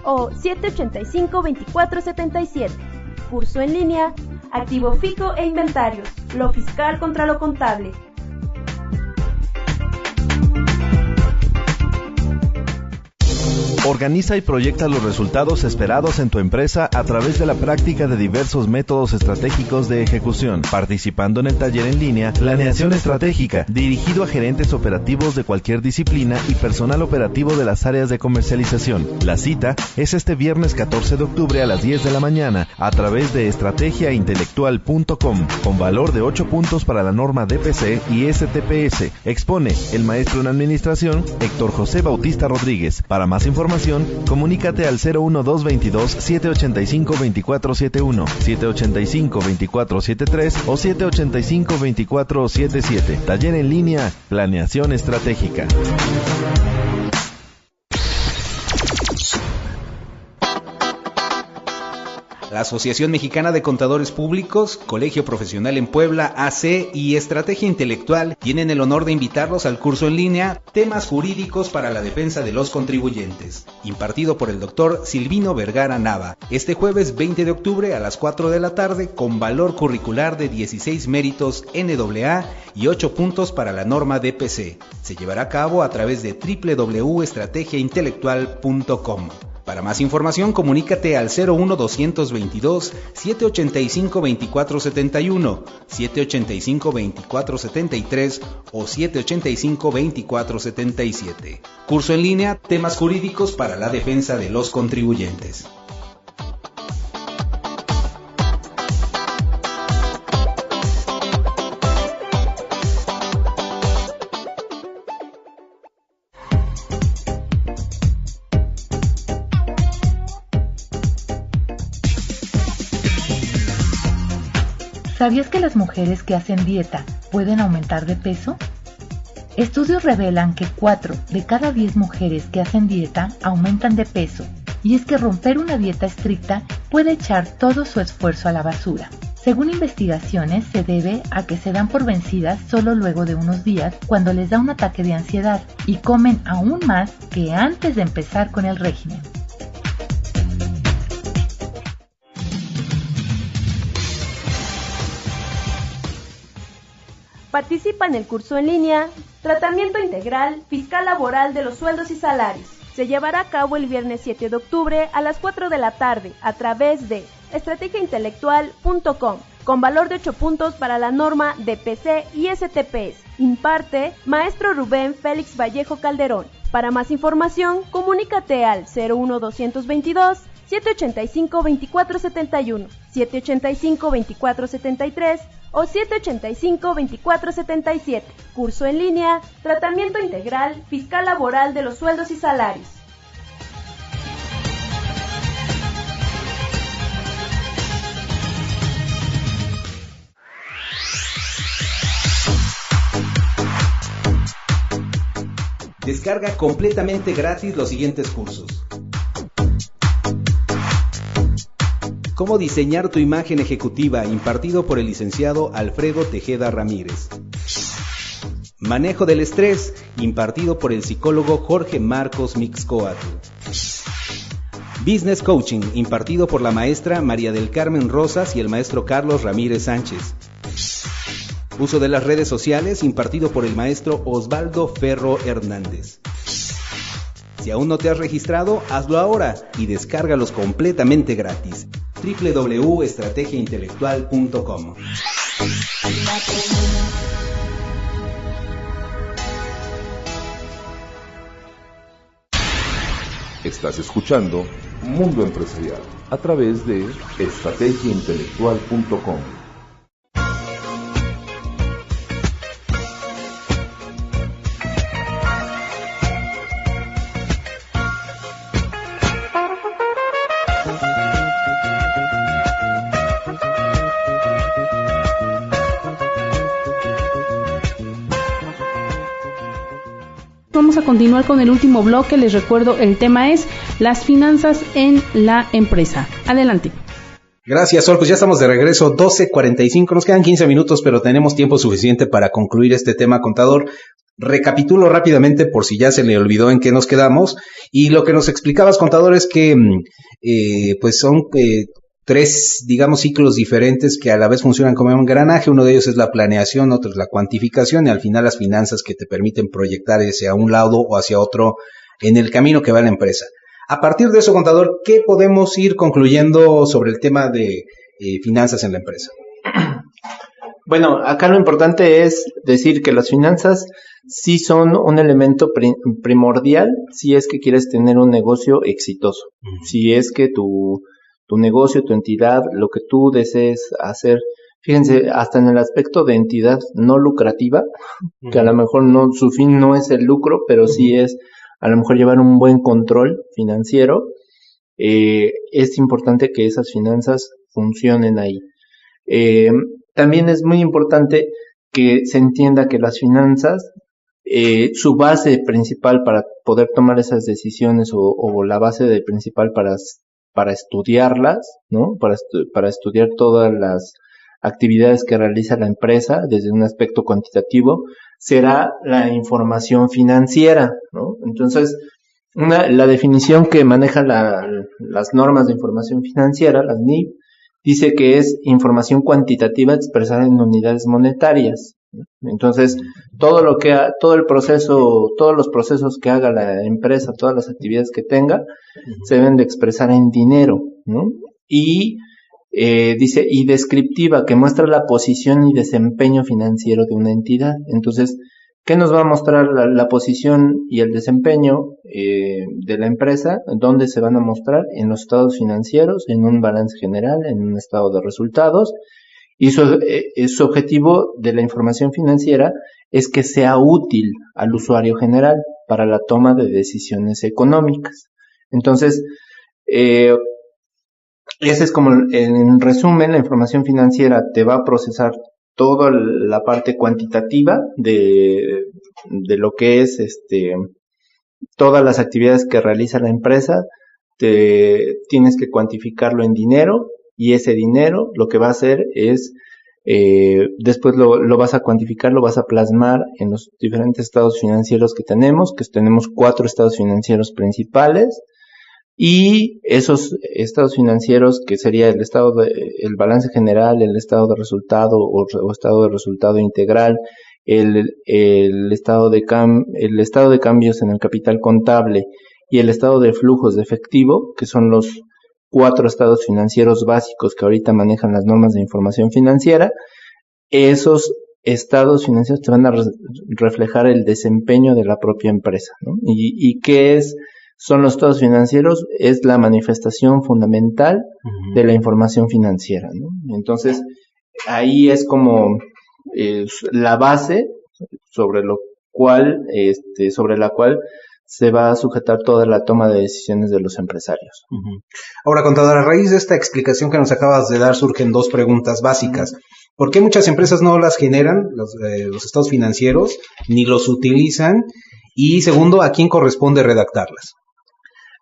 o 785-2477. Curso en línea, Activo Fijo e Inventarios, lo fiscal contra lo contable. Organiza y proyecta los resultados esperados en tu empresa a través de la práctica de diversos métodos estratégicos de ejecución, participando en el taller en línea Planeación Estratégica, dirigido a gerentes operativos de cualquier disciplina y personal operativo de las áreas de comercialización. La cita es este viernes 14 de octubre a las 10 de la mañana a través de estrategiaintelectual.com, con valor de 8 puntos para la norma DPC y STPS. Expone el maestro en administración Héctor José Bautista Rodríguez. Para más información, comunícate al 01222-785-2471, 785-2473 o 785-2477. Taller en línea, Planeación Estratégica. La Asociación Mexicana de Contadores Públicos, Colegio Profesional en Puebla, AC y Estrategia Intelectual tienen el honor de invitarlos al curso en línea Temas Jurídicos para la Defensa de los Contribuyentes, impartido por el doctor Silvino Vergara Nava, este jueves 20 de octubre a las 4 de la tarde con valor curricular de 16 méritos NAA y 8 puntos para la norma DPC. Se llevará a cabo a través de www.estrategiaintelectual.com. Para más información, comunícate al 01222-785-2471, 785-2473 o 785-2477. Curso en línea, Temas Jurídicos para la Defensa de los Contribuyentes. ¿Sabías que las mujeres que hacen dieta pueden aumentar de peso? Estudios revelan que 4 de cada 10 mujeres que hacen dieta aumentan de peso, y es que romper una dieta estricta puede echar todo su esfuerzo a la basura. Según investigaciones, se debe a que se dan por vencidas solo luego de unos días cuando les da un ataque de ansiedad y comen aún más que antes de empezar con el régimen. Participa en el curso en línea Tratamiento Integral Fiscal Laboral de los Sueldos y Salarios, Se llevará a cabo el viernes 7 de octubre a las 4 de la tarde a través de estrategiaintelectual.com, con valor de 8 puntos para la norma de PC y STPs. Imparte Maestro Rubén Félix Vallejo Calderón. Para más información, comunícate al 01222 785-2471, 785-2473 o 785-2477. Curso en línea, Tratamiento Integral Fiscal Laboral de los Sueldos y Salarios. Descarga completamente gratis los siguientes cursos. Cómo diseñar tu imagen ejecutiva, impartido por el licenciado Alfredo Tejeda Ramírez. Manejo del estrés, impartido por el psicólogo Jorge Marcos Mixcoatl. Business Coaching, impartido por la maestra María del Carmen Rosas y el maestro Carlos Ramírez Sánchez. Uso de las redes sociales, impartido por el maestro Osvaldo Ferro Hernández. Si aún no te has registrado, hazlo ahora y descárgalos completamente gratis. www.estrategiaintelectual.com. Estás escuchando Mundo Empresarial a través de estrategiaintelectual.com. Vamos a continuar con el último bloque. Les recuerdo, el tema es las finanzas en la empresa. Adelante. Gracias, Sol. Pues ya estamos de regreso, 12:45. Nos quedan 15 minutos, pero tenemos tiempo suficiente para concluir este tema, contador. Recapitulo rápidamente por si ya se le olvidó en qué nos quedamos. Y lo que nos explicabas, contador, es que pues son tres, digamos, ciclos diferentes que a la vez funcionan como un engranaje. Uno de ellos es la planeación, otro es la cuantificación y al final las finanzas que te permiten proyectar hacia un lado o hacia otro en el camino que va la empresa. A partir de eso, contador, ¿qué podemos ir concluyendo sobre el tema de finanzas en la empresa? Bueno, acá lo importante es decir que las finanzas sí son un elemento primordial si es que quieres tener un negocio exitoso. Si es que tu negocio, tu entidad, lo que tú desees hacer, fíjense, hasta en el aspecto de entidad no lucrativa, que a lo mejor no, su fin no es el lucro, pero sí es a lo mejor llevar un buen control financiero, es importante que esas finanzas funcionen ahí. También es muy importante que se entienda que las finanzas, su base principal para poder tomar esas decisiones o la base principal para estudiarlas, ¿no? Para estudiar todas las actividades que realiza la empresa desde un aspecto cuantitativo, será la información financiera, ¿no? Entonces, la definición que maneja las normas de información financiera, las NIF, dice que es información cuantitativa expresada en unidades monetarias. Entonces, todos los procesos que haga la empresa, todas las actividades que tenga, se deben de expresar en dinero, ¿no? Y dice, y descriptiva, que muestra la posición y desempeño financiero de una entidad. Entonces, ¿qué nos va a mostrar la posición y el desempeño de la empresa? ¿Dónde se van a mostrar? En los estados financieros, en un balance general, en un estado de resultados. Y su objetivo de la información financiera es que sea útil al usuario general para la toma de decisiones económicas. Entonces, ese es como, en resumen, la información financiera te va a procesar toda la parte cuantitativa de lo que es todas las actividades que realiza la empresa. Tienes que cuantificarlo en dinero. Y ese dinero lo que va a hacer es, después lo vas a cuantificar, lo vas a plasmar en los diferentes estados financieros que tenemos 4 estados financieros principales, y esos estados financieros, que sería el balance general, el estado de resultado o estado de resultado integral, el estado de cambios en el capital contable y el estado de flujos de efectivo, que son los 4 estados financieros básicos que ahorita manejan las normas de información financiera. Esos estados financieros te van a reflejar el desempeño de la propia empresa, ¿no? ¿Y qué son los estados financieros? Es la manifestación fundamental de la información financiera, ¿no? Entonces, ahí es como la base sobre la cual se va a sujetar toda la toma de decisiones de los empresarios. Ahora, contador, a raíz de esta explicación que nos acabas de dar, surgen 2 preguntas básicas. ¿Por qué muchas empresas no las generan, los estados financieros, ni los utilizan? Y segundo, ¿a quién corresponde redactarlas?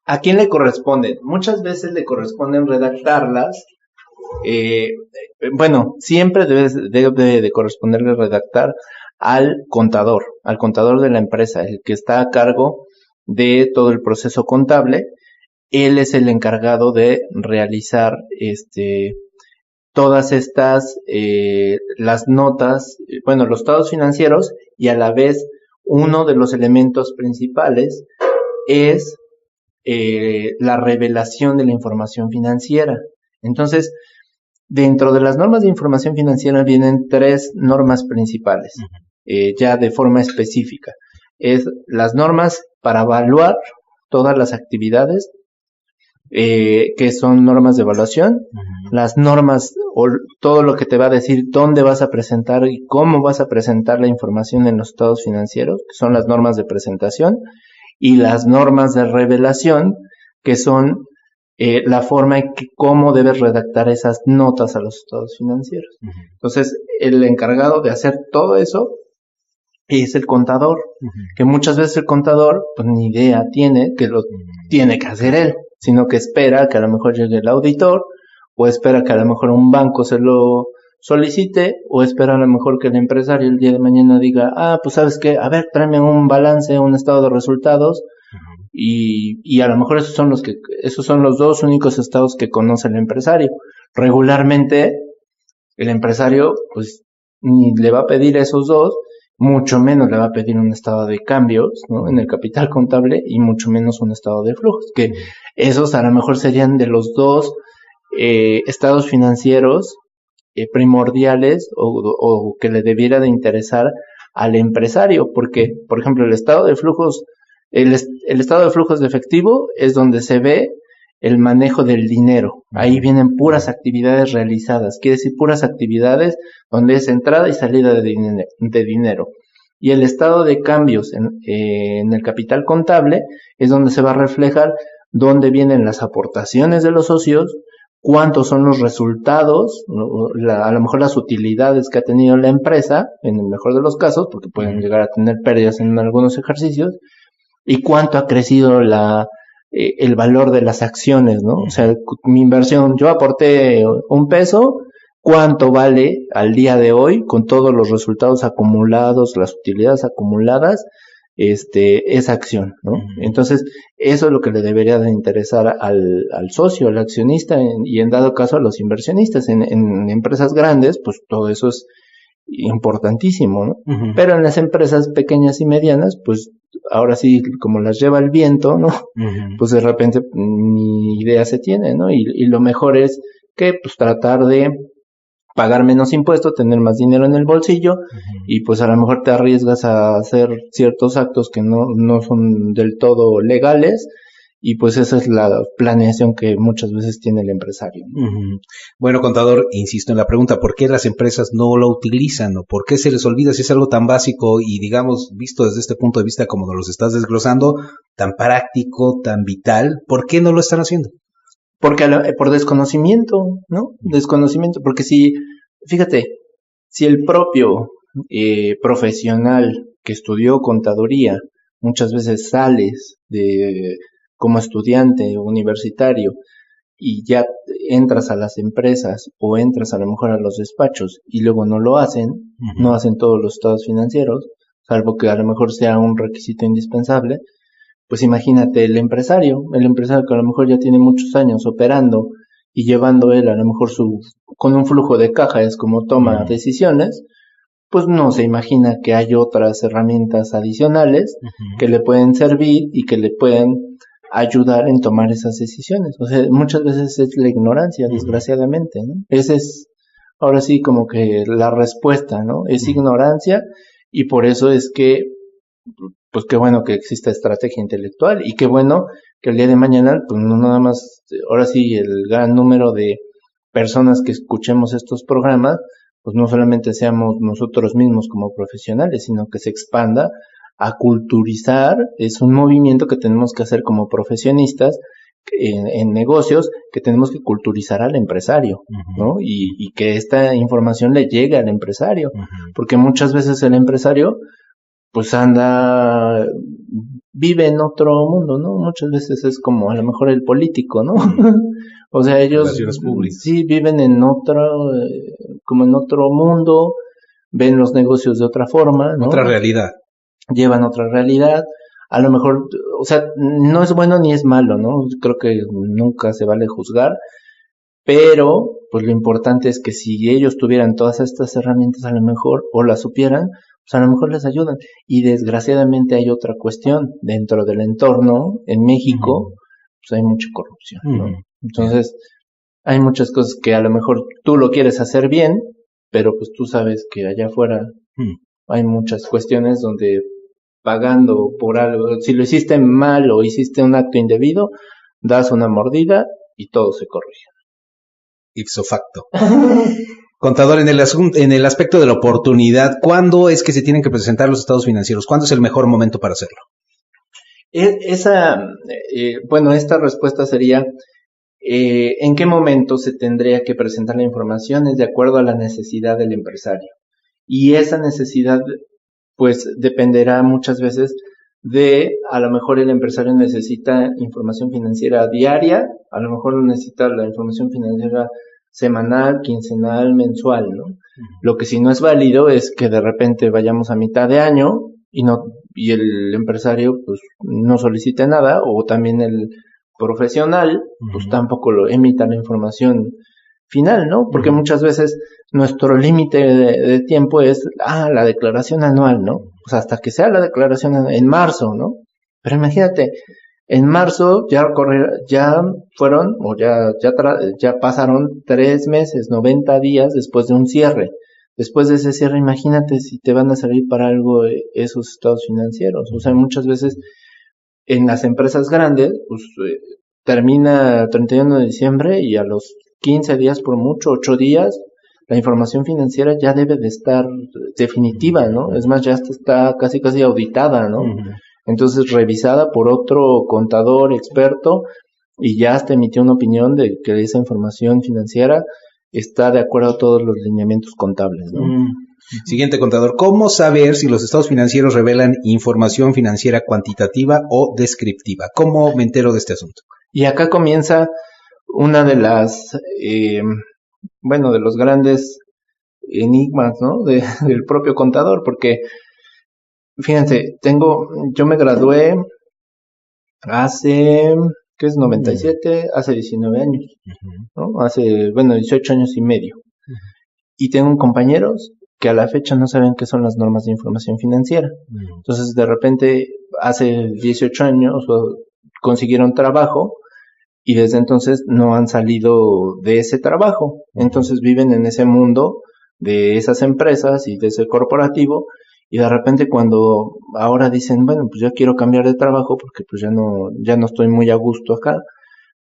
¿A quién le corresponde? Muchas veces le corresponden redactarlas. Siempre debe de corresponderle redactar al contador de la empresa, el que está a cargo de todo el proceso contable. Él es el encargado de realizar todas estas, las notas, los estados financieros, y a la vez uno de los elementos principales es la revelación de la información financiera. Entonces, dentro de las normas de información financiera vienen 3 normas principales, ya de forma específica. Es las normas para evaluar todas las actividades, que son normas de evaluación, las normas o todo lo que te va a decir dónde vas a presentar y cómo vas a presentar la información en los estados financieros, que son las normas de presentación, y las normas de revelación, que son la forma en que cómo debes redactar esas notas a los estados financieros. Entonces, el encargado de hacer todo eso es el contador, que muchas veces el contador pues ni idea tiene que lo tiene que hacer él, sino que espera que a lo mejor llegue el auditor, o espera que a lo mejor un banco se lo solicite, o espera a lo mejor que el empresario el día de mañana diga, pues sabes qué, a ver, tráeme un balance, un estado de resultados, y a lo mejor esos son los 2 únicos estados que conoce el empresario. Regularmente el empresario pues ni le va a pedir esos 2, mucho menos le va a pedir un estado de cambios, ¿no?, en el capital contable, y mucho menos un estado de flujos, que esos a lo mejor serían de los 2 estados financieros primordiales o que le debiera de interesar al empresario, porque, por ejemplo, el estado de flujos de efectivo es donde se ve el manejo del dinero. Ahí vienen puras actividades realizadas, quiere decir puras actividades donde es entrada y salida de dinero. Y el estado de cambios en el capital contable es donde se va a reflejar dónde vienen las aportaciones de los socios, cuántos son los resultados, a lo mejor las utilidades que ha tenido la empresa, en el mejor de los casos, porque pueden llegar a tener pérdidas en algunos ejercicios, y cuánto ha crecido el valor de las acciones, ¿no? O sea, mi inversión, yo aporté $1, ¿cuánto vale al día de hoy con todos los resultados acumulados, las utilidades acumuladas, esa acción, ¿no? Entonces, eso es lo que le debería de interesar al socio, al accionista, y en dado caso a los inversionistas. En empresas grandes, pues todo eso es importantísimo, ¿no? Pero en las empresas pequeñas y medianas, pues ahora sí, como las lleva el viento, ¿no? Pues de repente ni idea se tiene, ¿no? Y lo mejor es que pues tratar de pagar menos impuestos, tener más dinero en el bolsillo, y pues a lo mejor te arriesgas a hacer ciertos actos que no son del todo legales, y pues esa es la planeación que muchas veces tiene el empresario. Bueno, contador, insisto en la pregunta, ¿por qué las empresas no lo utilizan? ¿O por qué se les olvida si es algo tan básico y, digamos, visto desde este punto de vista como los estás desglosando, tan práctico, tan vital? ¿Por qué no lo están haciendo? Porque por desconocimiento, ¿no? Desconocimiento, porque fíjate, si el propio profesional que estudió contaduría, muchas veces sales como estudiante universitario y ya entras a las empresas o entras a lo mejor a los despachos y luego no lo hacen, no hacen todos los estados financieros, salvo que a lo mejor sea un requisito indispensable. Pues imagínate el empresario que a lo mejor ya tiene muchos años operando y llevando él a lo mejor con un flujo de caja es como toma decisiones, pues no se imagina que hay otras herramientas adicionales que le pueden servir y que le pueden ayudar en tomar esas decisiones. O sea, muchas veces es la ignorancia, desgraciadamente, ¿no? Esa es, ahora sí, como que la respuesta, ¿no? Es ignorancia, y por eso es que, pues qué bueno que exista estrategia intelectual, y qué bueno que el día de mañana, pues no nada más, ahora sí, el gran número de personas que escuchemos estos programas, pues no solamente seamos nosotros mismos como profesionales, sino que se expanda a culturizar. Es un movimiento que tenemos que hacer como profesionistas en negocios, que tenemos que culturizar al empresario, ¿no? Y que esta información le llegue al empresario, porque muchas veces el empresario pues vive en otro mundo, ¿no? Muchas veces es como a lo mejor el político, ¿no? O sea, ellos sí viven en como en otro mundo, ven los negocios de otra forma, ¿no? Otra realidad. Llevan otra realidad. A lo mejor, o sea, no es bueno ni es malo, ¿no? Creo que nunca se vale juzgar, pero pues lo importante es que si ellos tuvieran todas estas herramientas, a lo mejor, o las supieran, pues a lo mejor les ayudan. Y desgraciadamente hay otra cuestión dentro del entorno. En México, pues hay mucha corrupción, ¿no? Entonces, hay muchas cosas que a lo mejor tú lo quieres hacer bien, pero pues tú sabes que allá afuera hay muchas cuestiones donde pagando por algo, si lo hiciste mal o hiciste un acto indebido, das una mordida y todo se corrige. Ipso facto. Contador, en el aspecto de la oportunidad, ¿cuándo es que se tienen que presentar los estados financieros? ¿Cuándo es el mejor momento para hacerlo? Bueno, esta respuesta sería, ¿en qué momento se tendría que presentar la información? Es de acuerdo a la necesidad del empresario. Y esa necesidad, pues, dependerá muchas veces a lo mejor el empresario necesita información financiera diaria, a lo mejor necesita la información financiera semanal, quincenal, mensual, ¿no? Lo que sí no es válido es que de repente vayamos a mitad de año y el empresario pues no solicite nada, o también el profesional pues tampoco lo emita la información final, ¿no? Porque muchas veces nuestro límite de tiempo es la declaración anual, ¿no? Pues hasta que sea la declaración en marzo, ¿no? Pero imagínate, en marzo ya fueron, o ya pasaron 3 meses, 90 días después de un cierre. Después de ese cierre, imagínate si te van a servir para algo esos estados financieros. O sea, muchas veces en las empresas grandes, pues termina el 31 de diciembre y a los 15 días, por mucho, 8 días, la información financiera ya debe de estar definitiva, ¿no? Es más, ya está casi auditada, ¿no? Entonces, revisada por otro contador experto, y ya hasta emitió una opinión de que esa información financiera está de acuerdo a todos los lineamientos contables, ¿no? Siguiente, contador. ¿Cómo saber si los estados financieros revelan información financiera cuantitativa o descriptiva? ¿Cómo me entero de este asunto? Y acá comienza una de las, de los grandes enigmas, ¿no? Del propio contador, porque fíjense, yo me gradué hace, ¿qué es? 97, hace 19 años, ¿no? Hace, 18 años y medio. Y tengo compañeros que a la fecha no saben qué son las normas de información financiera. Entonces, de repente, hace 18 años consiguieron trabajo y desde entonces no han salido de ese trabajo. Entonces viven en ese mundo de esas empresas y de ese corporativo, y de repente cuando ahora dicen, bueno, pues yo quiero cambiar de trabajo porque pues ya no estoy muy a gusto acá,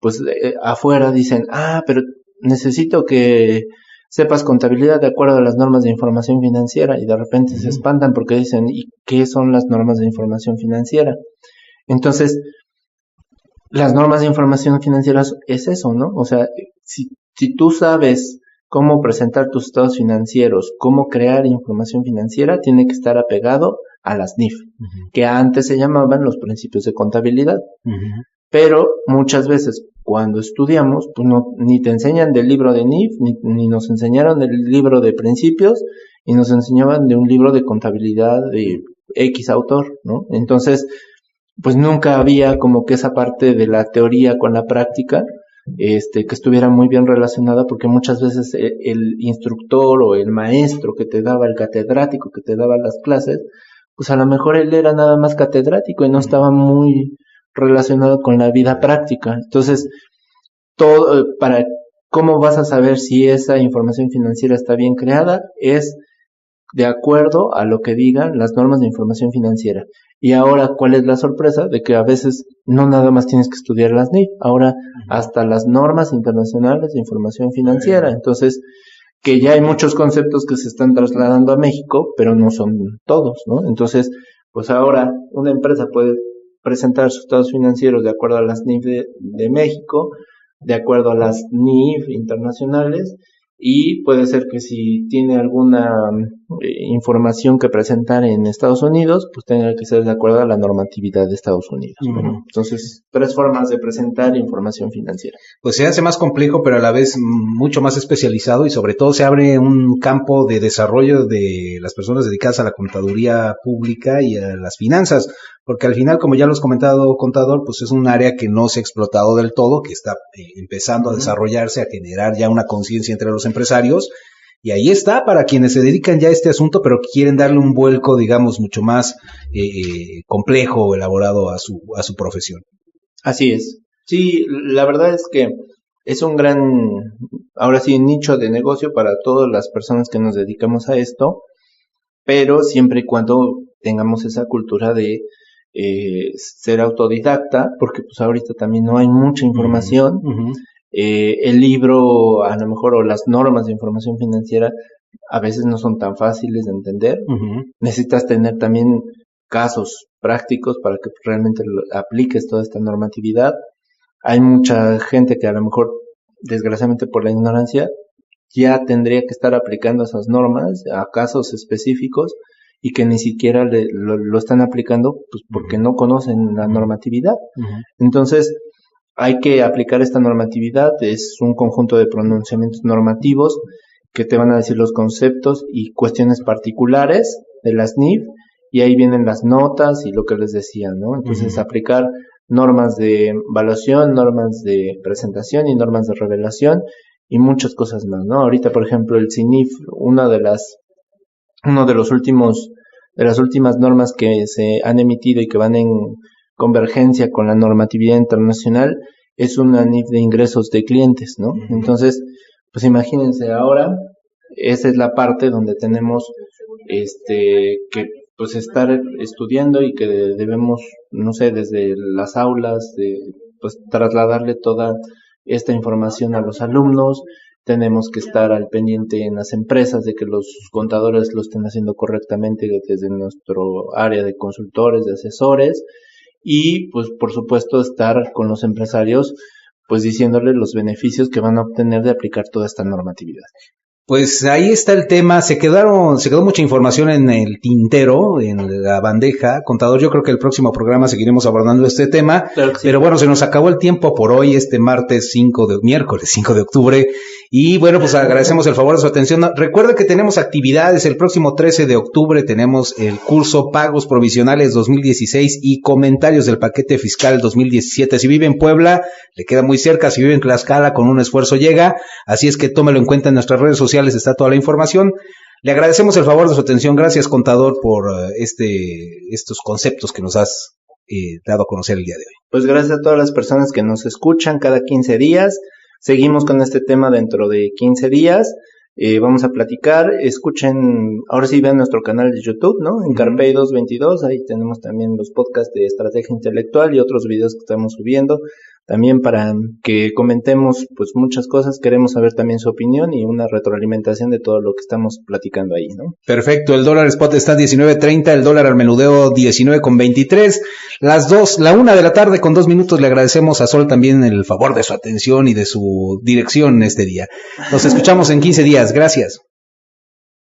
pues afuera dicen, pero necesito que sepas contabilidad de acuerdo a las normas de información financiera, y de repente se espantan porque dicen, ¿y qué son las normas de información financiera? Entonces, las normas de información financiera es eso, ¿no? O sea, si tú sabes cómo presentar tus estados financieros, cómo crear información financiera, tiene que estar apegado a las NIF, que antes se llamaban los principios de contabilidad. Pero muchas veces cuando estudiamos, pues ni te enseñan del libro de NIF, ni nos enseñaron del libro de principios, y nos enseñaban de un libro de contabilidad de X autor, ¿no? Entonces, pues nunca había como que esa parte de la teoría con la práctica, que estuviera muy bien relacionada, porque muchas veces el instructor o el maestro que te daba, el catedrático que te daba las clases, pues a lo mejor él era nada más catedrático y no estaba muy relacionado con la vida práctica. Entonces, todo para cómo vas a saber si esa información financiera está bien creada es de acuerdo a lo que digan las normas de información financiera. Y ahora, ¿cuál es la sorpresa? De que a veces no nada más tienes que estudiar las NIF, ahora hasta las normas internacionales de información financiera. Entonces, que ya hay muchos conceptos que se están trasladando a México, pero no son todos, ¿no? Entonces, pues ahora una empresa puede presentar sus estados financieros de acuerdo a las NIF de México, de acuerdo a las NIF internacionales, y puede ser que si tiene alguna información que presentar en Estados Unidos, pues tenga que ser de acuerdo a la normatividad de Estados Unidos. ¿No? Entonces, 3 formas de presentar información financiera. Pues se hace más complejo, pero a la vez mucho más especializado, y sobre todo se abre un campo de desarrollo de las personas dedicadas a la contaduría pública y a las finanzas, porque al final, como ya lo has comentado, contador, pues es un área que no se ha explotado del todo, que está empezando a desarrollarse, a generar ya una conciencia entre los empresarios, y ahí está para quienes se dedican ya a este asunto, pero quieren darle un vuelco, digamos, mucho más complejo o elaborado a su profesión. Así es. Sí, la verdad es que es un gran, ahora sí, nicho de negocio para todas las personas que nos dedicamos a esto, pero siempre y cuando tengamos esa cultura de ser autodidacta, porque pues ahorita también no hay mucha información. El libro, a lo mejor, o las normas de información financiera a veces no son tan fáciles de entender. Necesitas tener también casos prácticos para que realmente apliques toda esta normatividad. Hay mucha gente que a lo mejor, desgraciadamente por la ignorancia, ya tendría que estar aplicando esas normas a casos específicos, y que ni siquiera lo están aplicando pues porque no conocen la normatividad. Entonces, hay que aplicar esta normatividad. Es un conjunto de pronunciamientos normativos que te van a decir los conceptos y cuestiones particulares de las NIF, y ahí vienen las notas y lo que les decía, ¿no? Entonces, aplicar normas de evaluación, normas de presentación y normas de revelación y muchas cosas más, ¿no? Ahorita, por ejemplo, el CINIF, una de las últimas normas que se han emitido y que van en convergencia con la normatividad internacional es una NIF de ingresos de clientes, ¿no? Entonces, pues imagínense ahora, esa es la parte donde tenemos que pues estar estudiando y que debemos, no sé, desde las aulas, pues trasladarle toda esta información a los alumnos. Tenemos que estar al pendiente en las empresas de que los contadores lo estén haciendo correctamente desde nuestro área de consultores, de asesores, y pues por supuesto estar con los empresarios pues diciéndoles los beneficios que van a obtener de aplicar toda esta normatividad. Pues ahí está el tema. Se quedó mucha información en el tintero, en la bandeja. Contador, yo creo que el próximo programa seguiremos abordando este tema. Claro que sí. Pero bueno, se nos acabó el tiempo por hoy, miércoles 5 de octubre. Y bueno, pues agradecemos el favor de su atención. Recuerda que tenemos actividades. El próximo 13 de octubre tenemos el curso Pagos Provisionales 2016 y Comentarios del Paquete Fiscal 2017. Si vive en Puebla, le queda muy cerca. Si vive en Tlaxcala, con un esfuerzo llega. Así es que tómelo en cuenta en nuestras redes sociales. Está toda la información. Le agradecemos el favor de su atención. Gracias, contador, por estos conceptos que nos has dado a conocer el día de hoy. Pues gracias a todas las personas que nos escuchan cada 15 días. Seguimos con este tema dentro de 15 días. Vamos a platicar. Escuchen, ahora sí vean nuestro canal de YouTube, ¿no? En Carpey 222, ahí tenemos también los podcasts de estrategia intelectual y otros videos que estamos subiendo. También para que comentemos pues muchas cosas, queremos saber también su opinión y una retroalimentación de todo lo que estamos platicando ahí, ¿no? Perfecto, el dólar spot está a 19.30, el dólar al menudeo 19.23, la 1 de la tarde con 2 minutos. Le agradecemos a Sol también el favor de su atención y de su dirección este día. Nos escuchamos en 15 días, gracias.